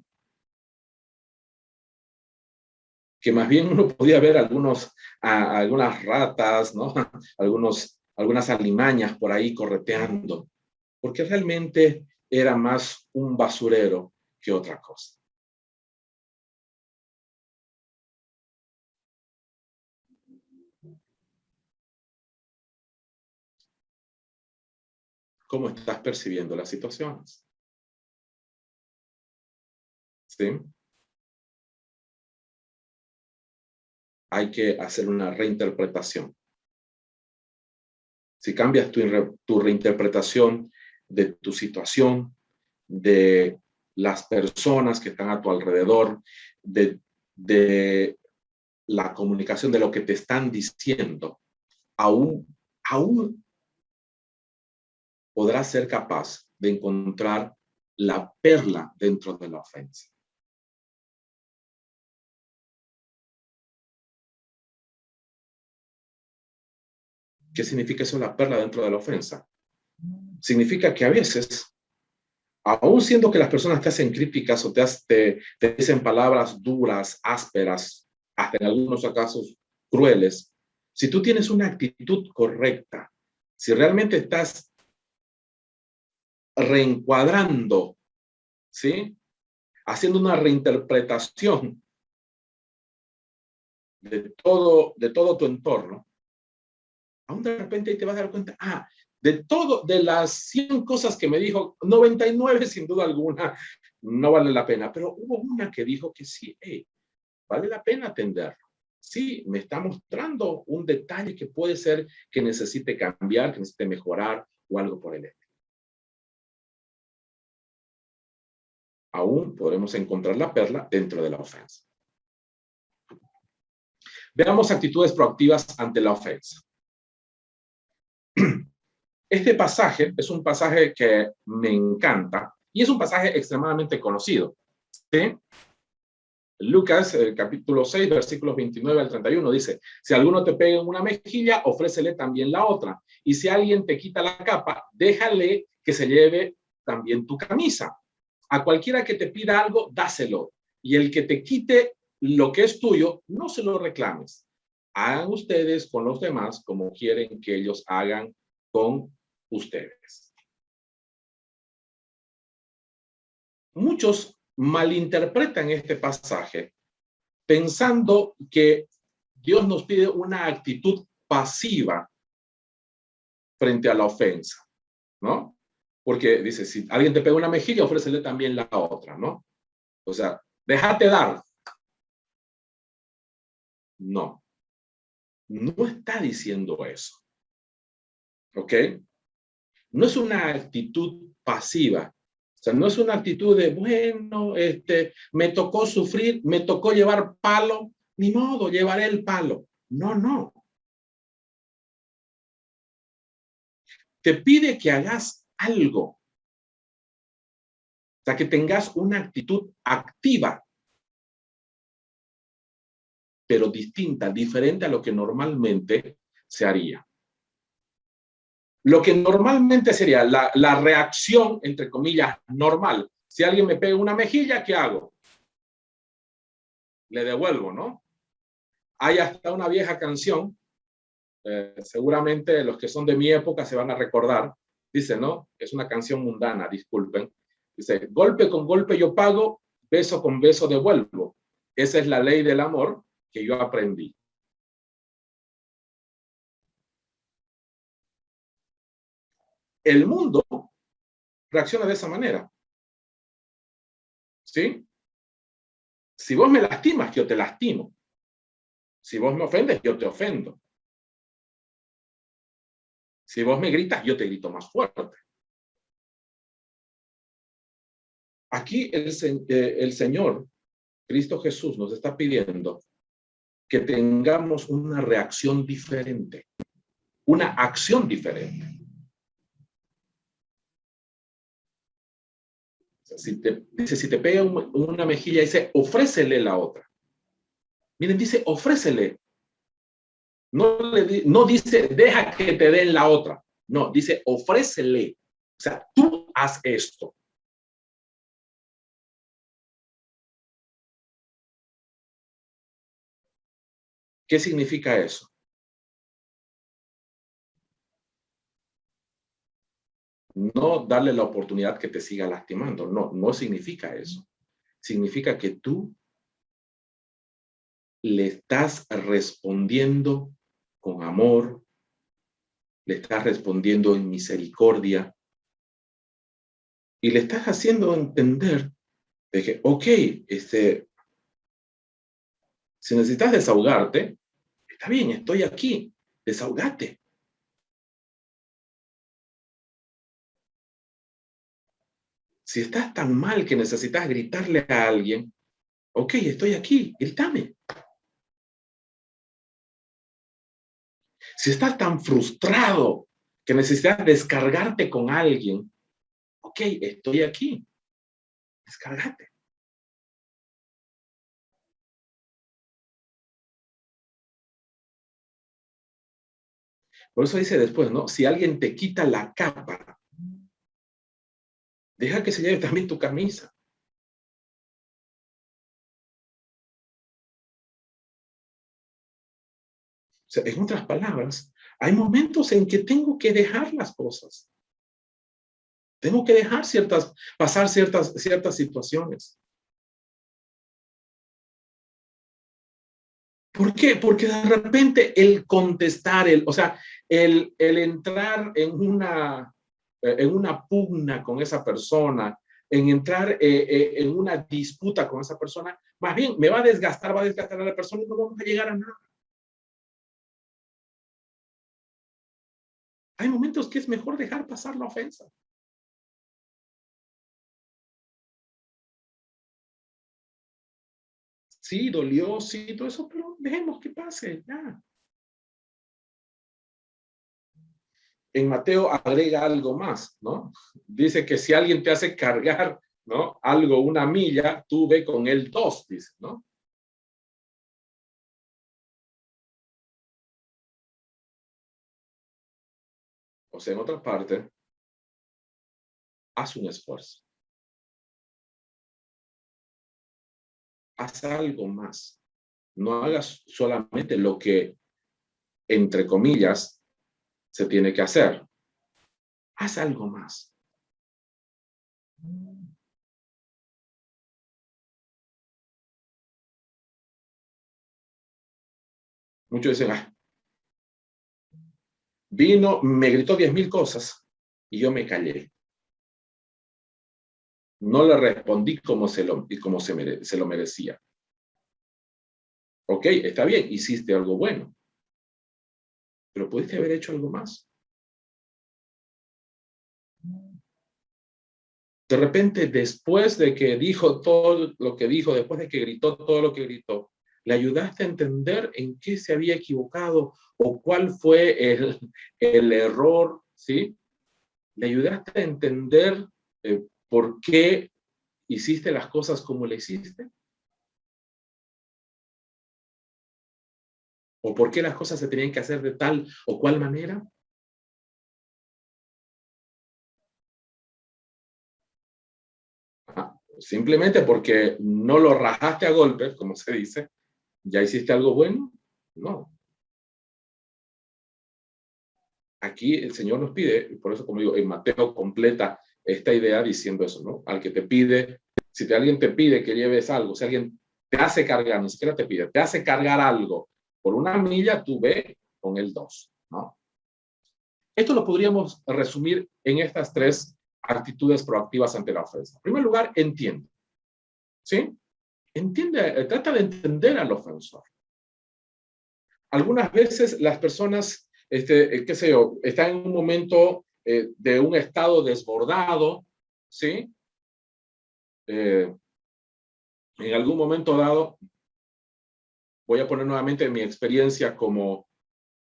Que más bien uno podía ver algunas ratas, ¿no? Algunas alimañas por ahí correteando, porque realmente era más un basurero que otra cosa. ¿Cómo estás percibiendo las situaciones? ¿Sí? Hay que hacer una reinterpretación. Si cambias tu reinterpretación de tu situación, de las personas que están a tu alrededor, de la comunicación de lo que te están diciendo, aún podrás ser capaz de encontrar la perla dentro de la ofensa. ¿Qué significa eso, la perla dentro de la ofensa? Significa que a veces, aún siendo que las personas te hacen críticas o te dicen palabras duras, ásperas, hasta en algunos casos crueles, si tú tienes una actitud correcta, si realmente estás reencuadrando, ¿sí? Haciendo una reinterpretación de todo tu entorno, aún de repente te vas a dar cuenta, de las 100 cosas que me dijo, 99 sin duda alguna no vale la pena, pero hubo una que dijo que sí, vale la pena atenderlo. Sí, me está mostrando un detalle que puede ser que necesite cambiar, que necesite mejorar o algo por el estilo. Aún podremos encontrar la perla dentro de la ofensa. Veamos actitudes proactivas ante la ofensa. Este pasaje es un pasaje que me encanta y es un pasaje extremadamente conocido. ¿Sí? Lucas, capítulo 6, versículos 29 al 31, dice, si alguno te pega en una mejilla, ofrécele también la otra. Y si alguien te quita la capa, déjale que se lleve también tu camisa. A cualquiera que te pida algo, dáselo. Y el que te quite lo que es tuyo, no se lo reclames. Hagan ustedes con los demás como quieren que ellos hagan con ustedes. Muchos malinterpretan este pasaje pensando que Dios nos pide una actitud pasiva frente a la ofensa, ¿no? Porque dice, si alguien te pega una mejilla, ofrécele también la otra, ¿no? O sea, déjate dar. No, no está diciendo eso, ¿ok? No es una actitud pasiva. O sea, no es una actitud de, bueno, me tocó sufrir, me tocó llevar palo, ni modo, llevaré el palo. No, no. Te pide que hagas algo. O sea, que tengas una actitud activa, pero distinta, diferente a lo que normalmente se haría. Lo que normalmente sería la reacción, entre comillas, normal. Si alguien me pega una mejilla, ¿qué hago? Le devuelvo, ¿no? Hay hasta una vieja canción, seguramente los que son de mi época se van a recordar, dice, ¿no? Es una canción mundana, disculpen. Dice, golpe con golpe yo pago, beso con beso devuelvo. Esa es la ley del amor que yo aprendí. El mundo reacciona de esa manera. ¿Sí? Si vos me lastimas, yo te lastimo. Si vos me ofendes, yo te ofendo. Si vos me gritas, yo te grito más fuerte. Aquí el Señor, Cristo Jesús, nos está pidiendo que tengamos una reacción diferente, una acción diferente. Si te pega una mejilla, dice, ofrécele la otra. Miren, dice, ofrécele. No dice, deja que te den la otra. No, dice, ofrécele. O sea, tú haz esto. ¿Qué significa eso? No darle la oportunidad que te siga lastimando. No, no significa eso. Significa que tú le estás respondiendo con amor, le estás respondiendo en misericordia y le estás haciendo entender de que, ok, si necesitas desahogarte, está bien, estoy aquí, desahogate. Si estás tan mal que necesitas gritarle a alguien, ok, estoy aquí, grítame. Si estás tan frustrado que necesitas descargarte con alguien, ok, estoy aquí, descargate. Por eso dice después, ¿no? Si alguien te quita la capa, deja que se lleve también tu camisa. O sea, en otras palabras, hay momentos en que tengo que dejar las cosas. Tengo que dejar pasar ciertas situaciones. ¿Por qué? Porque de repente el contestar, o sea, el entrar en una pugna con esa persona, en entrar en una disputa con esa persona, más bien me va a desgastar a la persona y no vamos a llegar a nada. Hay momentos que es mejor dejar pasar la ofensa. Sí, dolió, sí, todo eso, pero dejemos que pase, ya. En Mateo agrega algo más, ¿no? Dice que si alguien te hace cargar, ¿no? Algo, una milla, tú ve con él 2, dice, ¿no? O sea, en otra parte, haz un esfuerzo. Haz algo más. No hagas solamente lo que, entre comillas, se tiene que hacer. Haz algo más. Muchos dicen, vino, me gritó 10,000 cosas y yo me callé. No le respondí como se lo merecía. Ok, está bien, hiciste algo bueno, pero pudiste haber hecho algo más. De repente, después de que dijo todo lo que dijo, después de que gritó todo lo que gritó, le ayudaste a entender en qué se había equivocado o cuál fue el error, ¿sí? Le ayudaste a entender por qué hiciste las cosas como le hiciste. ¿O por qué las cosas se tenían que hacer de tal o cual manera? Simplemente porque no lo rajaste a golpes, como se dice, ¿ya hiciste algo bueno? No. Aquí el Señor nos pide, y por eso, como digo, en Mateo completa esta idea diciendo eso, ¿no? Al que te pide, si alguien te pide que lleves algo, si alguien te hace cargar, ni siquiera te pide, te hace cargar algo por una milla, tú ve con el 2, ¿no? Esto lo podríamos resumir en estas 3 actitudes proactivas ante la ofensa. En primer lugar, entiende. ¿Sí? Entiende, trata de entender al ofensor. Algunas veces las personas, qué sé yo, están en un momento de un estado desbordado, ¿sí? En algún momento dado, voy a poner nuevamente mi experiencia como,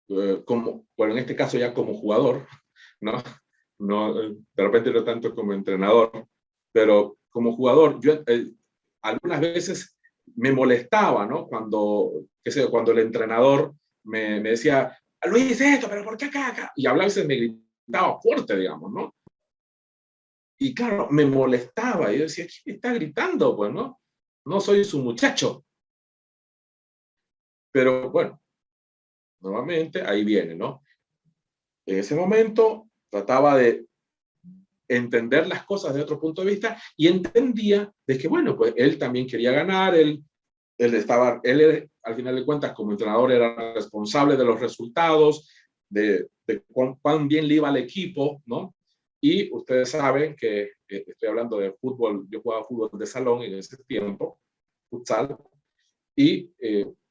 bueno, en este caso ya como jugador, ¿no? No, de repente no tanto como entrenador, pero como jugador, yo algunas veces me molestaba, ¿no? Qué sé yo, cuando el entrenador me decía, Luis, esto, pero ¿por qué acá? Y a veces me gritaba fuerte, digamos, ¿no? Y claro, me molestaba. Y yo decía, ¿quién está gritando? Pues, ¿no? No soy su muchacho. Pero bueno, nuevamente ahí viene, ¿no? En ese momento trataba de entender las cosas de otro punto de vista y entendía de que, bueno, pues él también quería ganar, él al final de cuentas, como entrenador, era responsable de los resultados, de cuán bien le iba al equipo, ¿no? Y ustedes saben que estoy hablando de fútbol, yo jugaba fútbol de salón en ese tiempo, futsal, y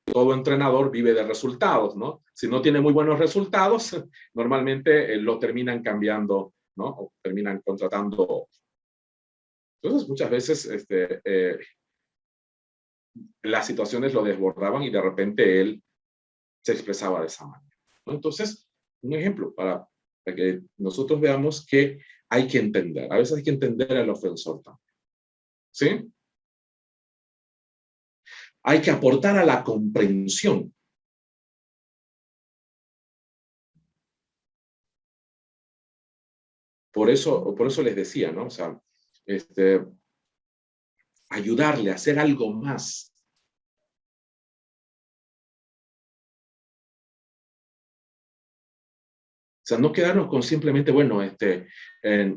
todo entrenador vive de resultados, ¿no? Si no tiene muy buenos resultados, normalmente lo terminan cambiando, ¿no? O terminan contratando. Entonces, muchas veces las situaciones lo desbordaban y de repente él se expresaba de esa manera, ¿no? Entonces, un ejemplo para que nosotros veamos que hay que entender. A veces hay que entender al ofensor también, ¿sí? Hay que aportar a la comprensión. Por eso les decía, ¿no? O sea, ayudarle a hacer algo más. O sea, no quedarnos con simplemente, bueno,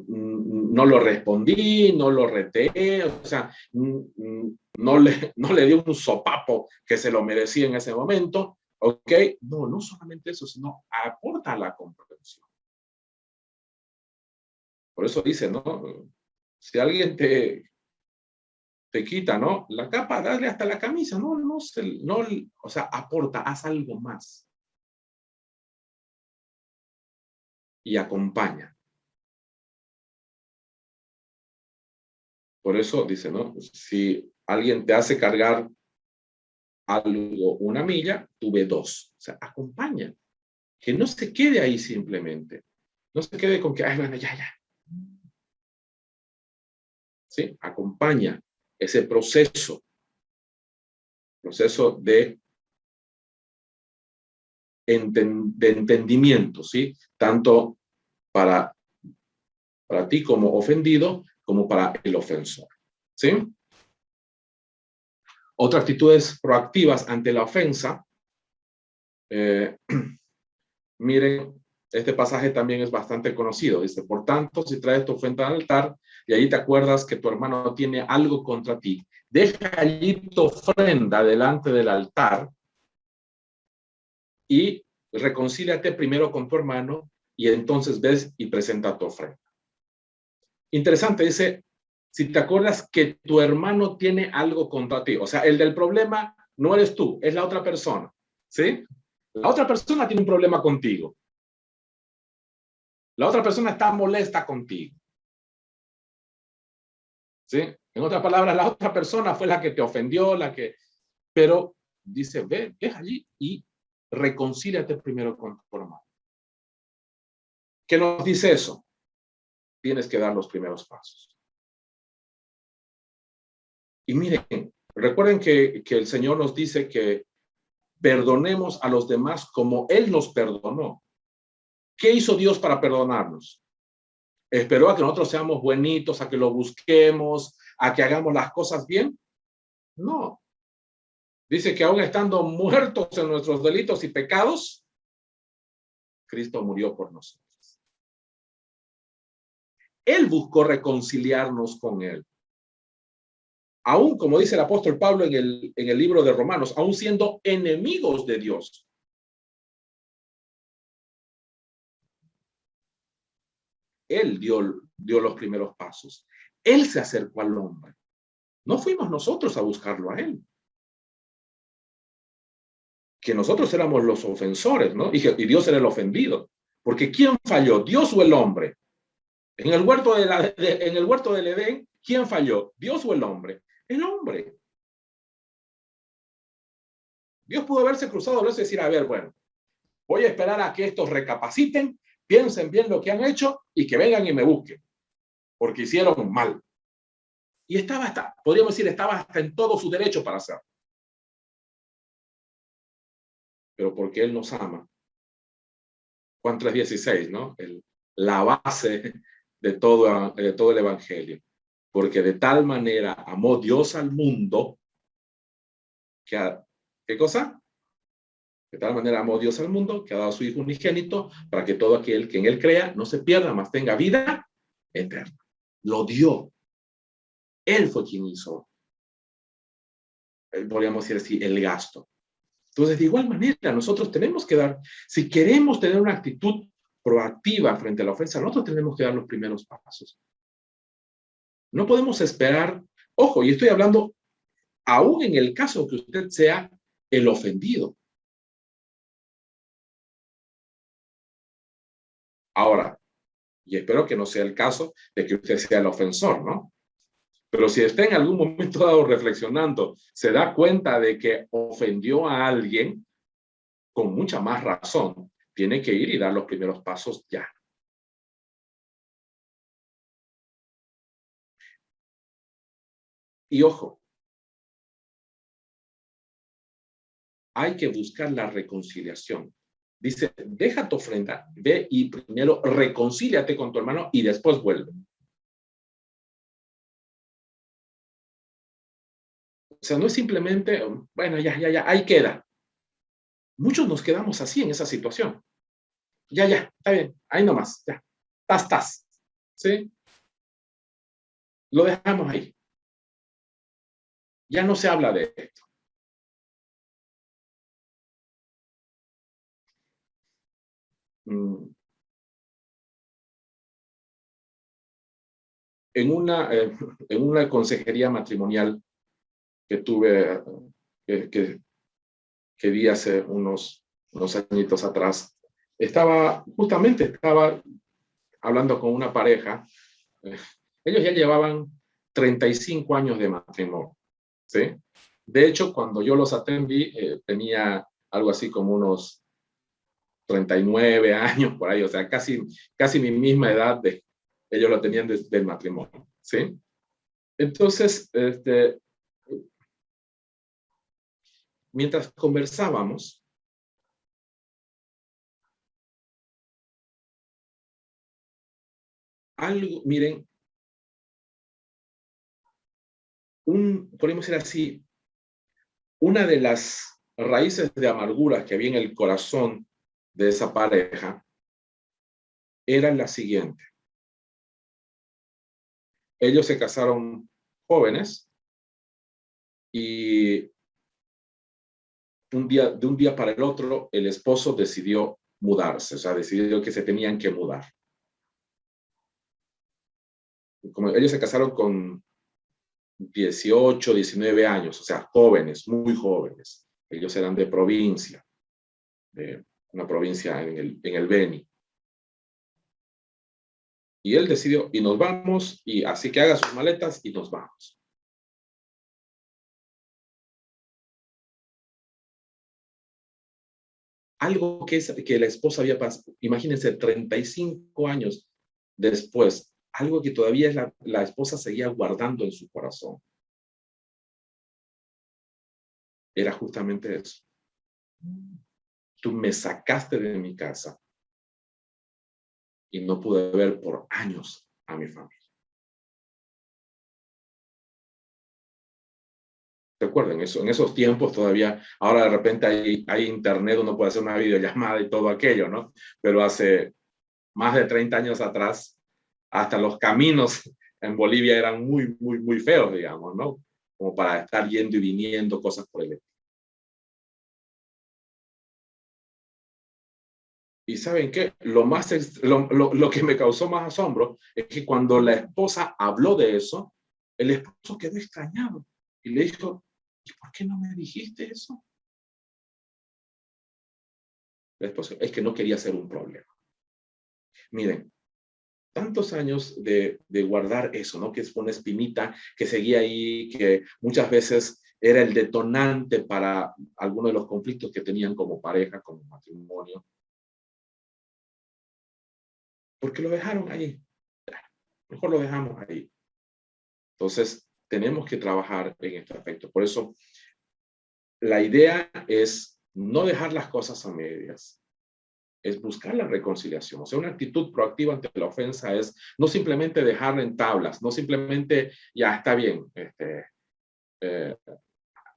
no lo respondí, no lo reté, o sea, no le di un sopapo que se lo merecía en ese momento, ¿ok? No, no solamente eso, sino aporta la comprensión. Por eso dice, ¿no? Si alguien te quita, ¿no? La capa, dale hasta la camisa, no, o sea, aporta, haz algo más. Y acompaña. Por eso dice, ¿no? Si alguien te hace cargar algo 1 milla, tú ve 2. O sea, acompaña. Que no se quede ahí simplemente. No se quede con que, ay, bueno, ya. ¿Sí? Acompaña ese proceso de entendimiento, ¿sí? Tanto para ti como ofendido, como para el ofensor, ¿sí? Otras actitudes proactivas ante la ofensa. Miren, este pasaje también es bastante conocido. Dice, por tanto, si traes tu ofrenda al altar y ahí te acuerdas que tu hermano tiene algo contra ti, deja allí tu ofrenda delante del altar y reconcíliate primero con tu hermano y entonces ves y presenta tu ofrenda. Interesante, dice, si te acuerdas que tu hermano tiene algo contra ti, o sea, el del problema no eres tú, es la otra persona, ¿sí? La otra persona tiene un problema contigo. La otra persona está molesta contigo. ¿Sí? En otras palabras, la otra persona fue la que te ofendió, pero dice, ve allí y reconcíliate primero con tu hermano. ¿Qué nos dice eso? Tienes que dar los primeros pasos. Y miren, recuerden que el Señor nos dice que perdonemos a los demás como Él nos perdonó. ¿Qué hizo Dios para perdonarnos? ¿Esperó a que nosotros seamos buenitos, a que lo busquemos, a que hagamos las cosas bien? No. Dice que aún estando muertos en nuestros delitos y pecados, Cristo murió por nosotros. Él buscó reconciliarnos con Él. Aún, como dice el apóstol Pablo en el libro de Romanos, aún siendo enemigos de Dios. Él dio los primeros pasos. Él se acercó al hombre. No fuimos nosotros a buscarlo a él. Que nosotros éramos los ofensores, ¿no? Y Dios era el ofendido. Porque ¿quién falló? ¿Dios o el hombre? En el huerto del Edén, ¿quién falló? ¿Dios o el hombre? El hombre. Dios pudo haberse cruzado el brazo y decir, a ver, bueno, voy a esperar a que estos recapaciten, piensen bien lo que han hecho y que vengan y me busquen, porque hicieron mal. Y podríamos decir, estaba hasta en todo su derecho para hacerlo. Pero porque Él nos ama. Juan 3:16, ¿no? La base de todo el Evangelio. Porque de tal manera amó Dios al mundo que ¿qué cosa? De tal manera amó Dios al mundo que ha dado a su Hijo unigénito para que todo aquel que en Él crea no se pierda, mas tenga vida eterna. Lo dio. Él fue quien hizo, podríamos decir así, el gasto. Entonces, de igual manera, nosotros tenemos que dar, si queremos tener una actitud proactiva frente a la ofensa, nosotros tenemos que dar los primeros pasos. No podemos esperar, ojo, y estoy hablando aún en el caso que usted sea el ofendido. Ahora, y espero que no sea el caso de que usted sea el ofensor, ¿no? Pero si está en algún momento dado reflexionando, se da cuenta de que ofendió a alguien, con mucha más razón, tiene que ir y dar los primeros pasos ya. Y ojo, hay que buscar la reconciliación. Dice, deja tu ofrenda, ve y primero reconcíliate con tu hermano y después vuelve. O sea, no es simplemente, bueno, ya, ahí queda. Muchos nos quedamos así en esa situación. Ya, está bien, ahí nomás, ya, estás, ¿sí? Lo dejamos ahí. Ya no se habla de esto. En una consejería matrimonial que tuve, que di hace unos añitos atrás, estaba hablando con una pareja. Ellos ya llevaban 35 años de matrimonio, ¿sí? De hecho, cuando yo los atendí, tenía algo así como unos 39 años por ahí, o sea, casi mi misma edad ellos lo tenían desde el matrimonio, ¿sí? Entonces, mientras conversábamos, miren, podemos decir así, una de las raíces de amargura que había en el corazón de esa pareja era la siguiente. Ellos se casaron jóvenes y de un día para el otro, el esposo decidió mudarse, o sea, decidió que se tenían que mudar. Como ellos se casaron con 18, 19 años, o sea, jóvenes, muy jóvenes. Ellos eran de provincia, de una provincia en el Beni. Y él decidió, y nos vamos, y así que haga sus maletas y nos vamos. Algo que la esposa había pasado, imagínense, 35 años después, algo que todavía la esposa seguía guardando en su corazón. Era justamente eso. Tú me sacaste de mi casa y no pude ver por años a mi familia. Recuerden eso, en esos tiempos todavía, ahora de repente hay internet, uno puede hacer una videollamada y todo aquello, ¿no? Pero hace más de 30 años atrás, hasta los caminos en Bolivia eran muy feos, digamos, ¿no? Como para estar yendo y viniendo, cosas por el estilo. Y ¿saben qué? Lo que me causó más asombro es que cuando la esposa habló de eso, el esposo quedó extrañado y le dijo, ¿y por qué no me dijiste eso? La esposa, es que no quería ser un problema. Miren, tantos años de guardar eso, ¿no? Que es una espinita que seguía ahí, que muchas veces era el detonante para algunos de los conflictos que tenían como pareja, como matrimonio. Porque lo dejaron ahí. Mejor lo dejamos ahí. Entonces, tenemos que trabajar en este aspecto. Por eso, la idea es no dejar las cosas a medias, es buscar la reconciliación. O sea, una actitud proactiva ante la ofensa es no simplemente dejarla en tablas, no simplemente, ya está bien, eh,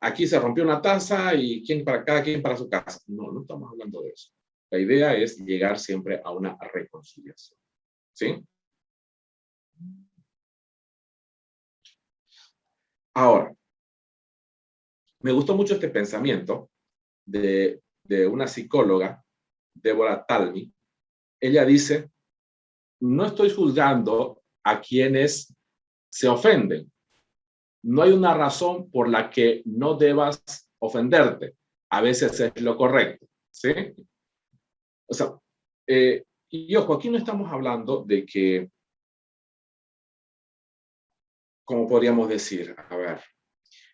aquí se rompió una taza y cada quien para su casa. No, no estamos hablando de eso. La idea es llegar siempre a una reconciliación. ¿Sí? Ahora, me gustó mucho este pensamiento de una psicóloga, Deborah Talmy. Ella dice, no estoy juzgando a quienes se ofenden. No hay una razón por la que no debas ofenderte. A veces es lo correcto, ¿sí? O sea, y ojo, aquí no estamos hablando de que, ¿cómo podríamos decir? A ver,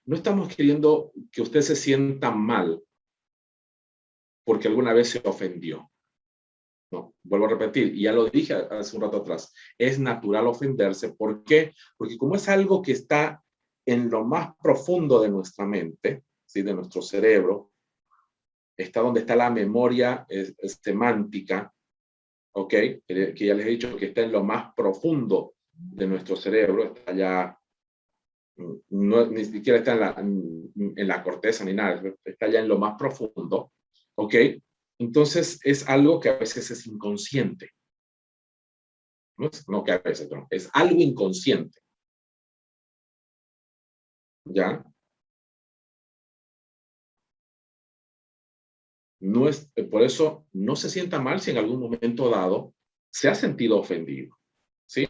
no estamos queriendo que usted se sienta mal porque alguna vez se ofendió. No, vuelvo a repetir, y ya lo dije hace un rato atrás, es natural ofenderse. ¿Por qué? Porque como es algo que está en lo más profundo de nuestra mente, ¿sí? De nuestro cerebro, está donde está la memoria semántica, ¿ok? Que ya les he dicho que está en lo más profundo de nuestro cerebro, está ya, no, ni siquiera está en la corteza ni nada, está ya en lo más profundo, ¿ok? Entonces es algo que a veces es inconsciente. No que a veces, no, es algo inconsciente. ¿Ya? No es, por eso no se sienta mal si en algún momento dado se ha sentido ofendido. ¿Sí?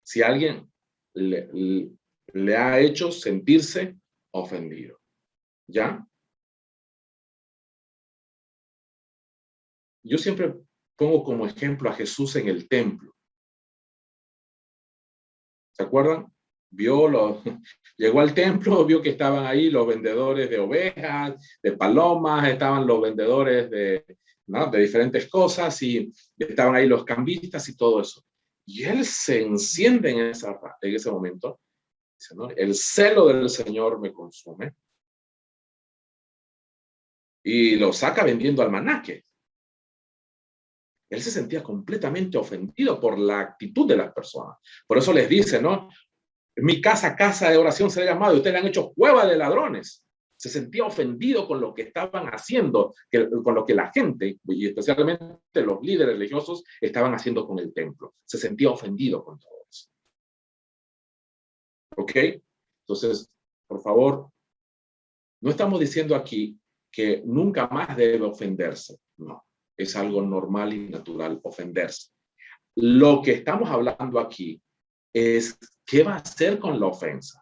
Si alguien le ha hecho sentirse ofendido. ¿Ya? Yo siempre pongo como ejemplo a Jesús en el templo. ¿Se acuerdan? Llegó al templo, vio que estaban ahí los vendedores de ovejas, de palomas, estaban los vendedores ¿no? de diferentes cosas y estaban ahí los cambistas y todo eso. Y él se enciende en ese momento. Dice, ¿no? El celo del Señor me consume. Y lo saca vendiendo almanaque. Él se sentía completamente ofendido por la actitud de las personas. Por eso les dice, ¿no? Mi casa, casa de oración se le ha llamado y ustedes le han hecho cueva de ladrones. Se sentía ofendido con lo que estaban haciendo, con lo que la gente, y especialmente los líderes religiosos, estaban haciendo con el templo. Se sentía ofendido con todo eso. ¿Ok? Entonces, por favor, no estamos diciendo aquí que nunca más debe ofenderse. No, es algo normal y natural ofenderse. Lo que estamos hablando aquí es qué va a hacer con la ofensa.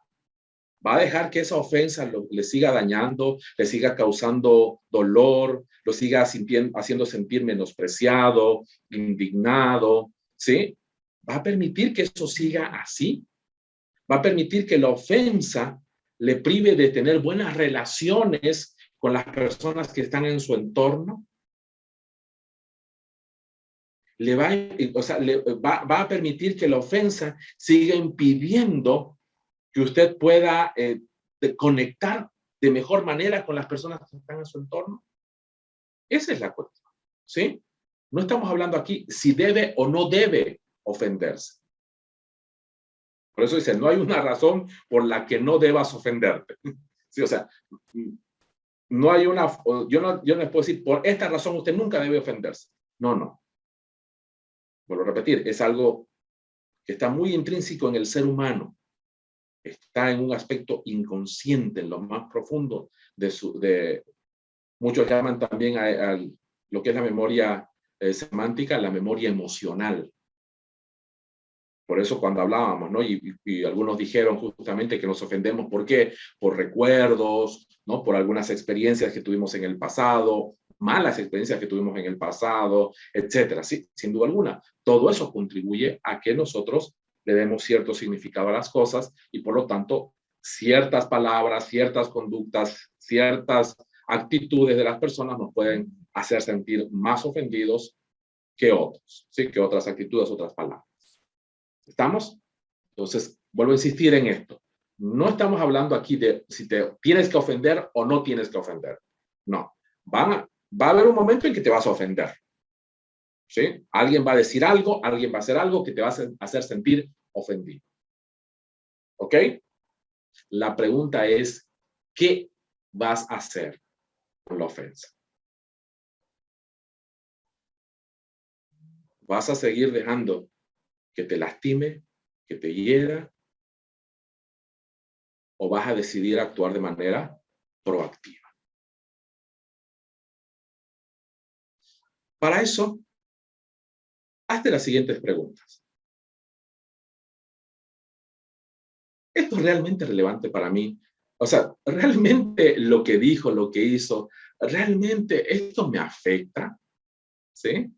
¿Va a dejar que esa ofensa le siga dañando, le siga causando dolor, lo siga haciendo sentir menospreciado, indignado? ¿Sí? ¿Va a permitir que eso siga así? ¿Va a permitir que la ofensa le prive de tener buenas relaciones con las personas que están en su entorno? Va a permitir que la ofensa siga impidiendo que usted pueda conectar de mejor manera con las personas que están en su entorno? Esa es la cuestión, ¿sí? No estamos hablando aquí si debe o no debe ofenderse. Por eso dice, no hay una razón por la que no debas ofenderte. Sí, o sea, no hay una, yo no les puedo decir, por esta razón usted nunca debe ofenderse. No, no. Vuelvo a repetir, es algo que está muy intrínseco en el ser humano. Está en un aspecto inconsciente, en lo más profundo muchos llaman también a lo que es la memoria semántica, la memoria emocional. Por eso cuando hablábamos, ¿no? Y algunos dijeron justamente que nos ofendemos, ¿por qué? Por recuerdos, ¿no? Por algunas experiencias que tuvimos en el pasado, malas experiencias que tuvimos en el pasado, etcétera. Sí, sin duda alguna. Todo eso contribuye a que nosotros le demos cierto significado a las cosas y por lo tanto ciertas palabras, ciertas conductas, ciertas actitudes de las personas nos pueden hacer sentir más ofendidos que otros, ¿sí? Que otras actitudes, otras palabras. ¿Estamos? Entonces, vuelvo a insistir en esto. No estamos hablando aquí de si te tienes que ofender o no tienes que ofender. No. Va a haber un momento en que te vas a ofender. ¿Sí? Alguien va a decir algo, alguien va a hacer algo que te va a hacer sentir ofendido. ¿Ok? La pregunta es, ¿qué vas a hacer con la ofensa? ¿Vas a seguir dejando que te lastime, que te hiera? ¿O vas a decidir actuar de manera proactiva? Para eso, hazte las siguientes preguntas. ¿Esto es realmente relevante para mí? O sea, ¿realmente lo que dijo, lo que hizo, realmente esto me afecta? ¿Sí?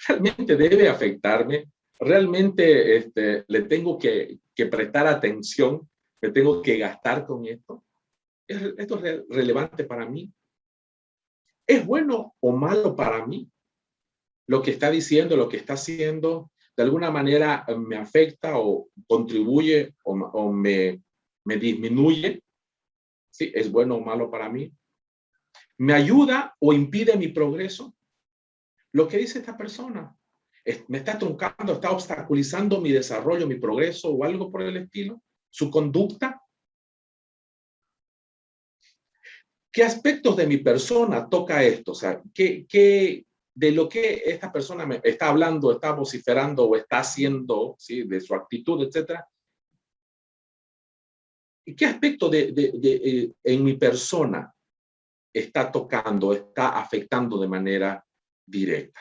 ¿Realmente debe afectarme? ¿Realmente le tengo que prestar atención? ¿Me tengo que gastar con esto? ¿Esto es relevante para mí? ¿Es bueno o malo para mí? Lo que está diciendo, lo que está haciendo, de alguna manera me afecta o contribuye o me disminuye. ¿Sí? ¿Es bueno o malo para mí? ¿Me ayuda o impide mi progreso? Lo que dice esta persona, ¿me está truncando, está obstaculizando mi desarrollo, mi progreso o algo por el estilo? ¿Su conducta? ¿Qué aspectos de mi persona toca esto? O sea, de lo que esta persona me está hablando, está vociferando o está haciendo, ¿sí? De su actitud, etcétera. ¿Y qué aspecto en mi persona está tocando, está afectando de manera directa?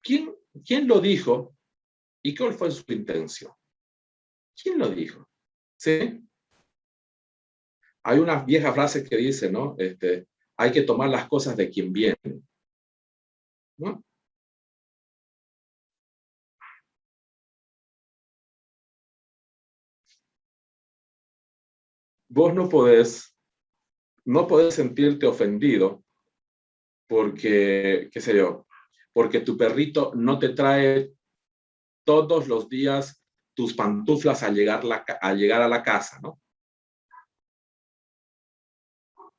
¿Quién lo dijo y cuál fue su intención? ¿Quién lo dijo? ¿Sí? Hay una vieja frase que dice, ¿no? Hay que tomar las cosas de quien viene, ¿no? Vos no podés sentirte ofendido porque, qué sé yo, porque tu perrito no te trae todos los días tus pantuflas al llegar a la casa, ¿no?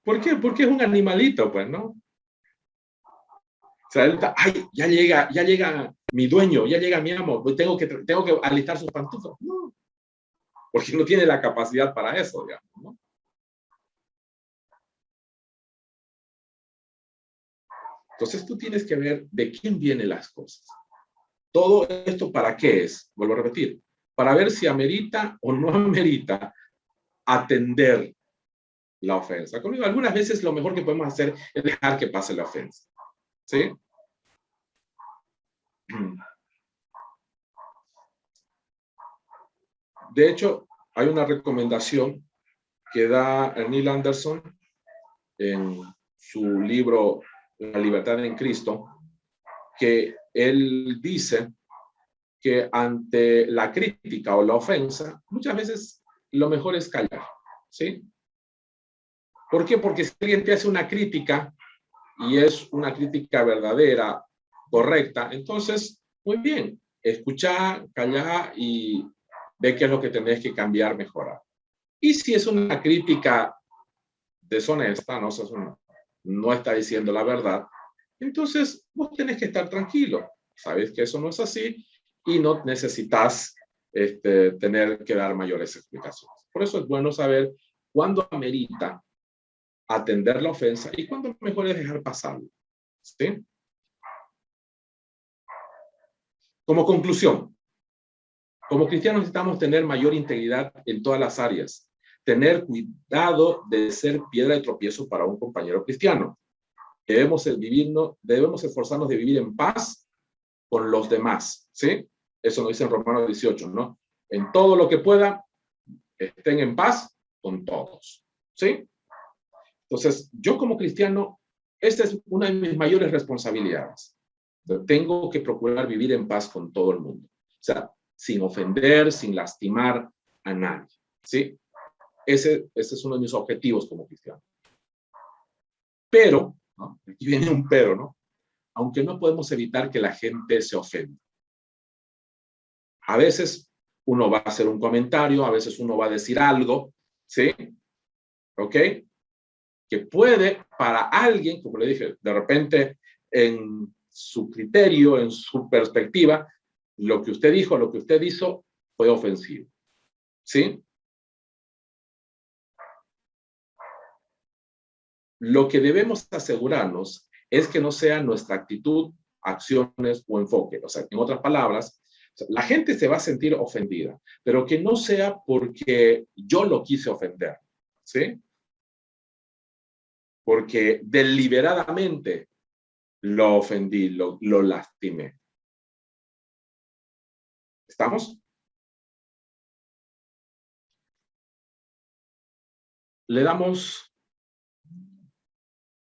¿Por qué? Porque es un animalito, pues, ¿no? O sea, ay, ya llega mi dueño, ya llega mi amo, pues tengo que alistar sus pantuflas. No, porque no tiene la capacidad para eso, digamos, ¿no? Entonces tú tienes que ver de quién vienen las cosas. Todo esto, ¿para qué es? Vuelvo a repetir, para ver si amerita o no amerita atender la ofensa. Conmigo, algunas veces lo mejor que podemos hacer es dejar que pase la ofensa. ¿Sí? De hecho, hay una recomendación que da Neil Anderson en su libro La libertad en Cristo, que él dice que ante la crítica o la ofensa, muchas veces lo mejor es callar, ¿sí? ¿Por qué? Porque si alguien te hace una crítica y es una crítica verdadera, correcta, entonces, muy bien, escucha, calla y ve qué es lo que tenés que cambiar, mejorar. Y si es una crítica deshonesta, no está diciendo la verdad, entonces vos tenés que estar tranquilo. Sabes que eso no es así y no necesitas tener que dar mayores explicaciones. Por eso es bueno saber cuándo amerita atender la ofensa y cuándo mejor es dejar pasarlo. ¿Sí? Como conclusión, como cristianos necesitamos tener mayor integridad en todas las áreas, tener cuidado de ser piedra de tropiezo para un compañero cristiano. debemos esforzarnos de vivir en paz con los demás, ¿sí? Eso nos dice en Romanos 18, ¿no? En todo lo que pueda, estén en paz con todos, ¿sí? Entonces, yo como cristiano, esta es una de mis mayores responsabilidades. Tengo que procurar vivir en paz con todo el mundo. O sea, sin ofender, sin lastimar a nadie, ¿sí? Ese es uno de mis objetivos como cristiano. Pero, ¿no? Aquí viene un pero, ¿no? Aunque no podemos evitar que la gente se ofenda. A veces uno va a hacer un comentario, a veces uno va a decir algo, ¿sí? ¿Ok? Que puede para alguien, como le dije, de repente en su criterio, en su perspectiva, lo que usted dijo, lo que usted hizo fue ofensivo, ¿sí? Lo que debemos asegurarnos es que no sea nuestra actitud, acciones o enfoque. O sea, en otras palabras, la gente se va a sentir ofendida, pero que no sea porque yo lo quise ofender, ¿sí? Porque deliberadamente lo ofendí, lo lastimé. ¿Estamos? Le damos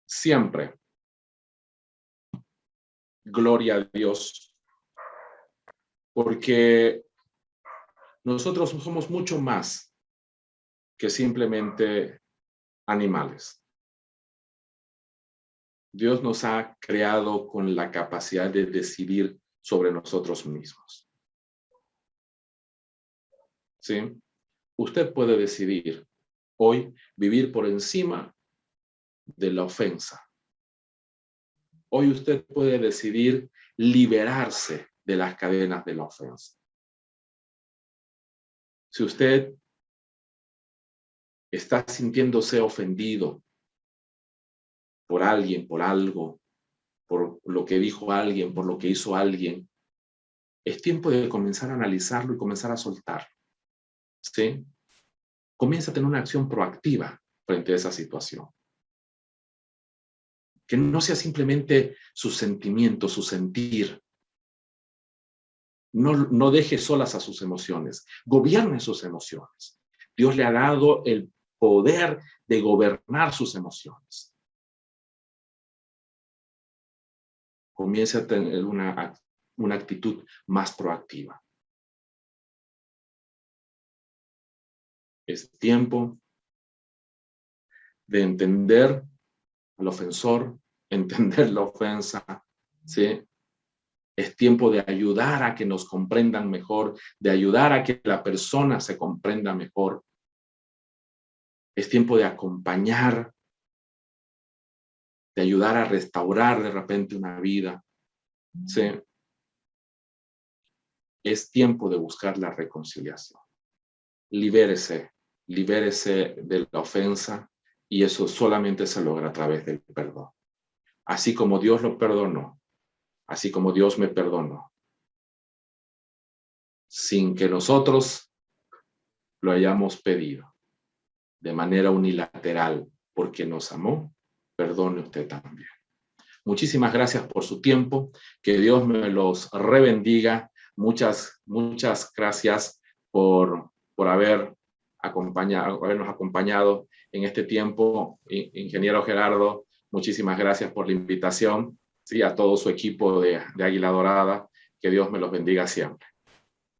siempre gloria a Dios, porque nosotros somos mucho más que simplemente animales. Dios nos ha creado con la capacidad de decidir sobre nosotros mismos. ¿Sí? Usted puede decidir hoy vivir por encima de la ofensa. Hoy usted puede decidir liberarse de las cadenas de la ofensa. Si usted está sintiéndose ofendido por alguien, por algo, por lo que dijo alguien, por lo que hizo alguien, es tiempo de comenzar a analizarlo y comenzar a soltarlo. ¿Sí? Comienza a tener una acción proactiva frente a esa situación. Que no sea simplemente su sentimiento, su sentir. No deje solas a sus emociones. Gobierne sus emociones. Dios le ha dado el poder de gobernar sus emociones. Comience a tener una actitud más proactiva. Es tiempo de entender al ofensor, entender la ofensa, ¿sí? Es tiempo de ayudar a que nos comprendan mejor, de ayudar a que la persona se comprenda mejor. Es tiempo de acompañar, de ayudar a restaurar de repente una vida, ¿sí? Es tiempo de buscar la reconciliación. Libérese de la ofensa y eso solamente se logra a través del perdón. Así como Dios lo perdonó, así como Dios me perdonó, sin que nosotros lo hayamos pedido, de manera unilateral, porque nos amó, perdone usted también. Muchísimas gracias por su tiempo, que Dios me los rebendiga. Muchas gracias por habernos acompañado en este tiempo. Ingeniero Gerardo, muchísimas gracias por la invitación. Sí, a todo su equipo de Águila Dorada, que Dios me los bendiga siempre.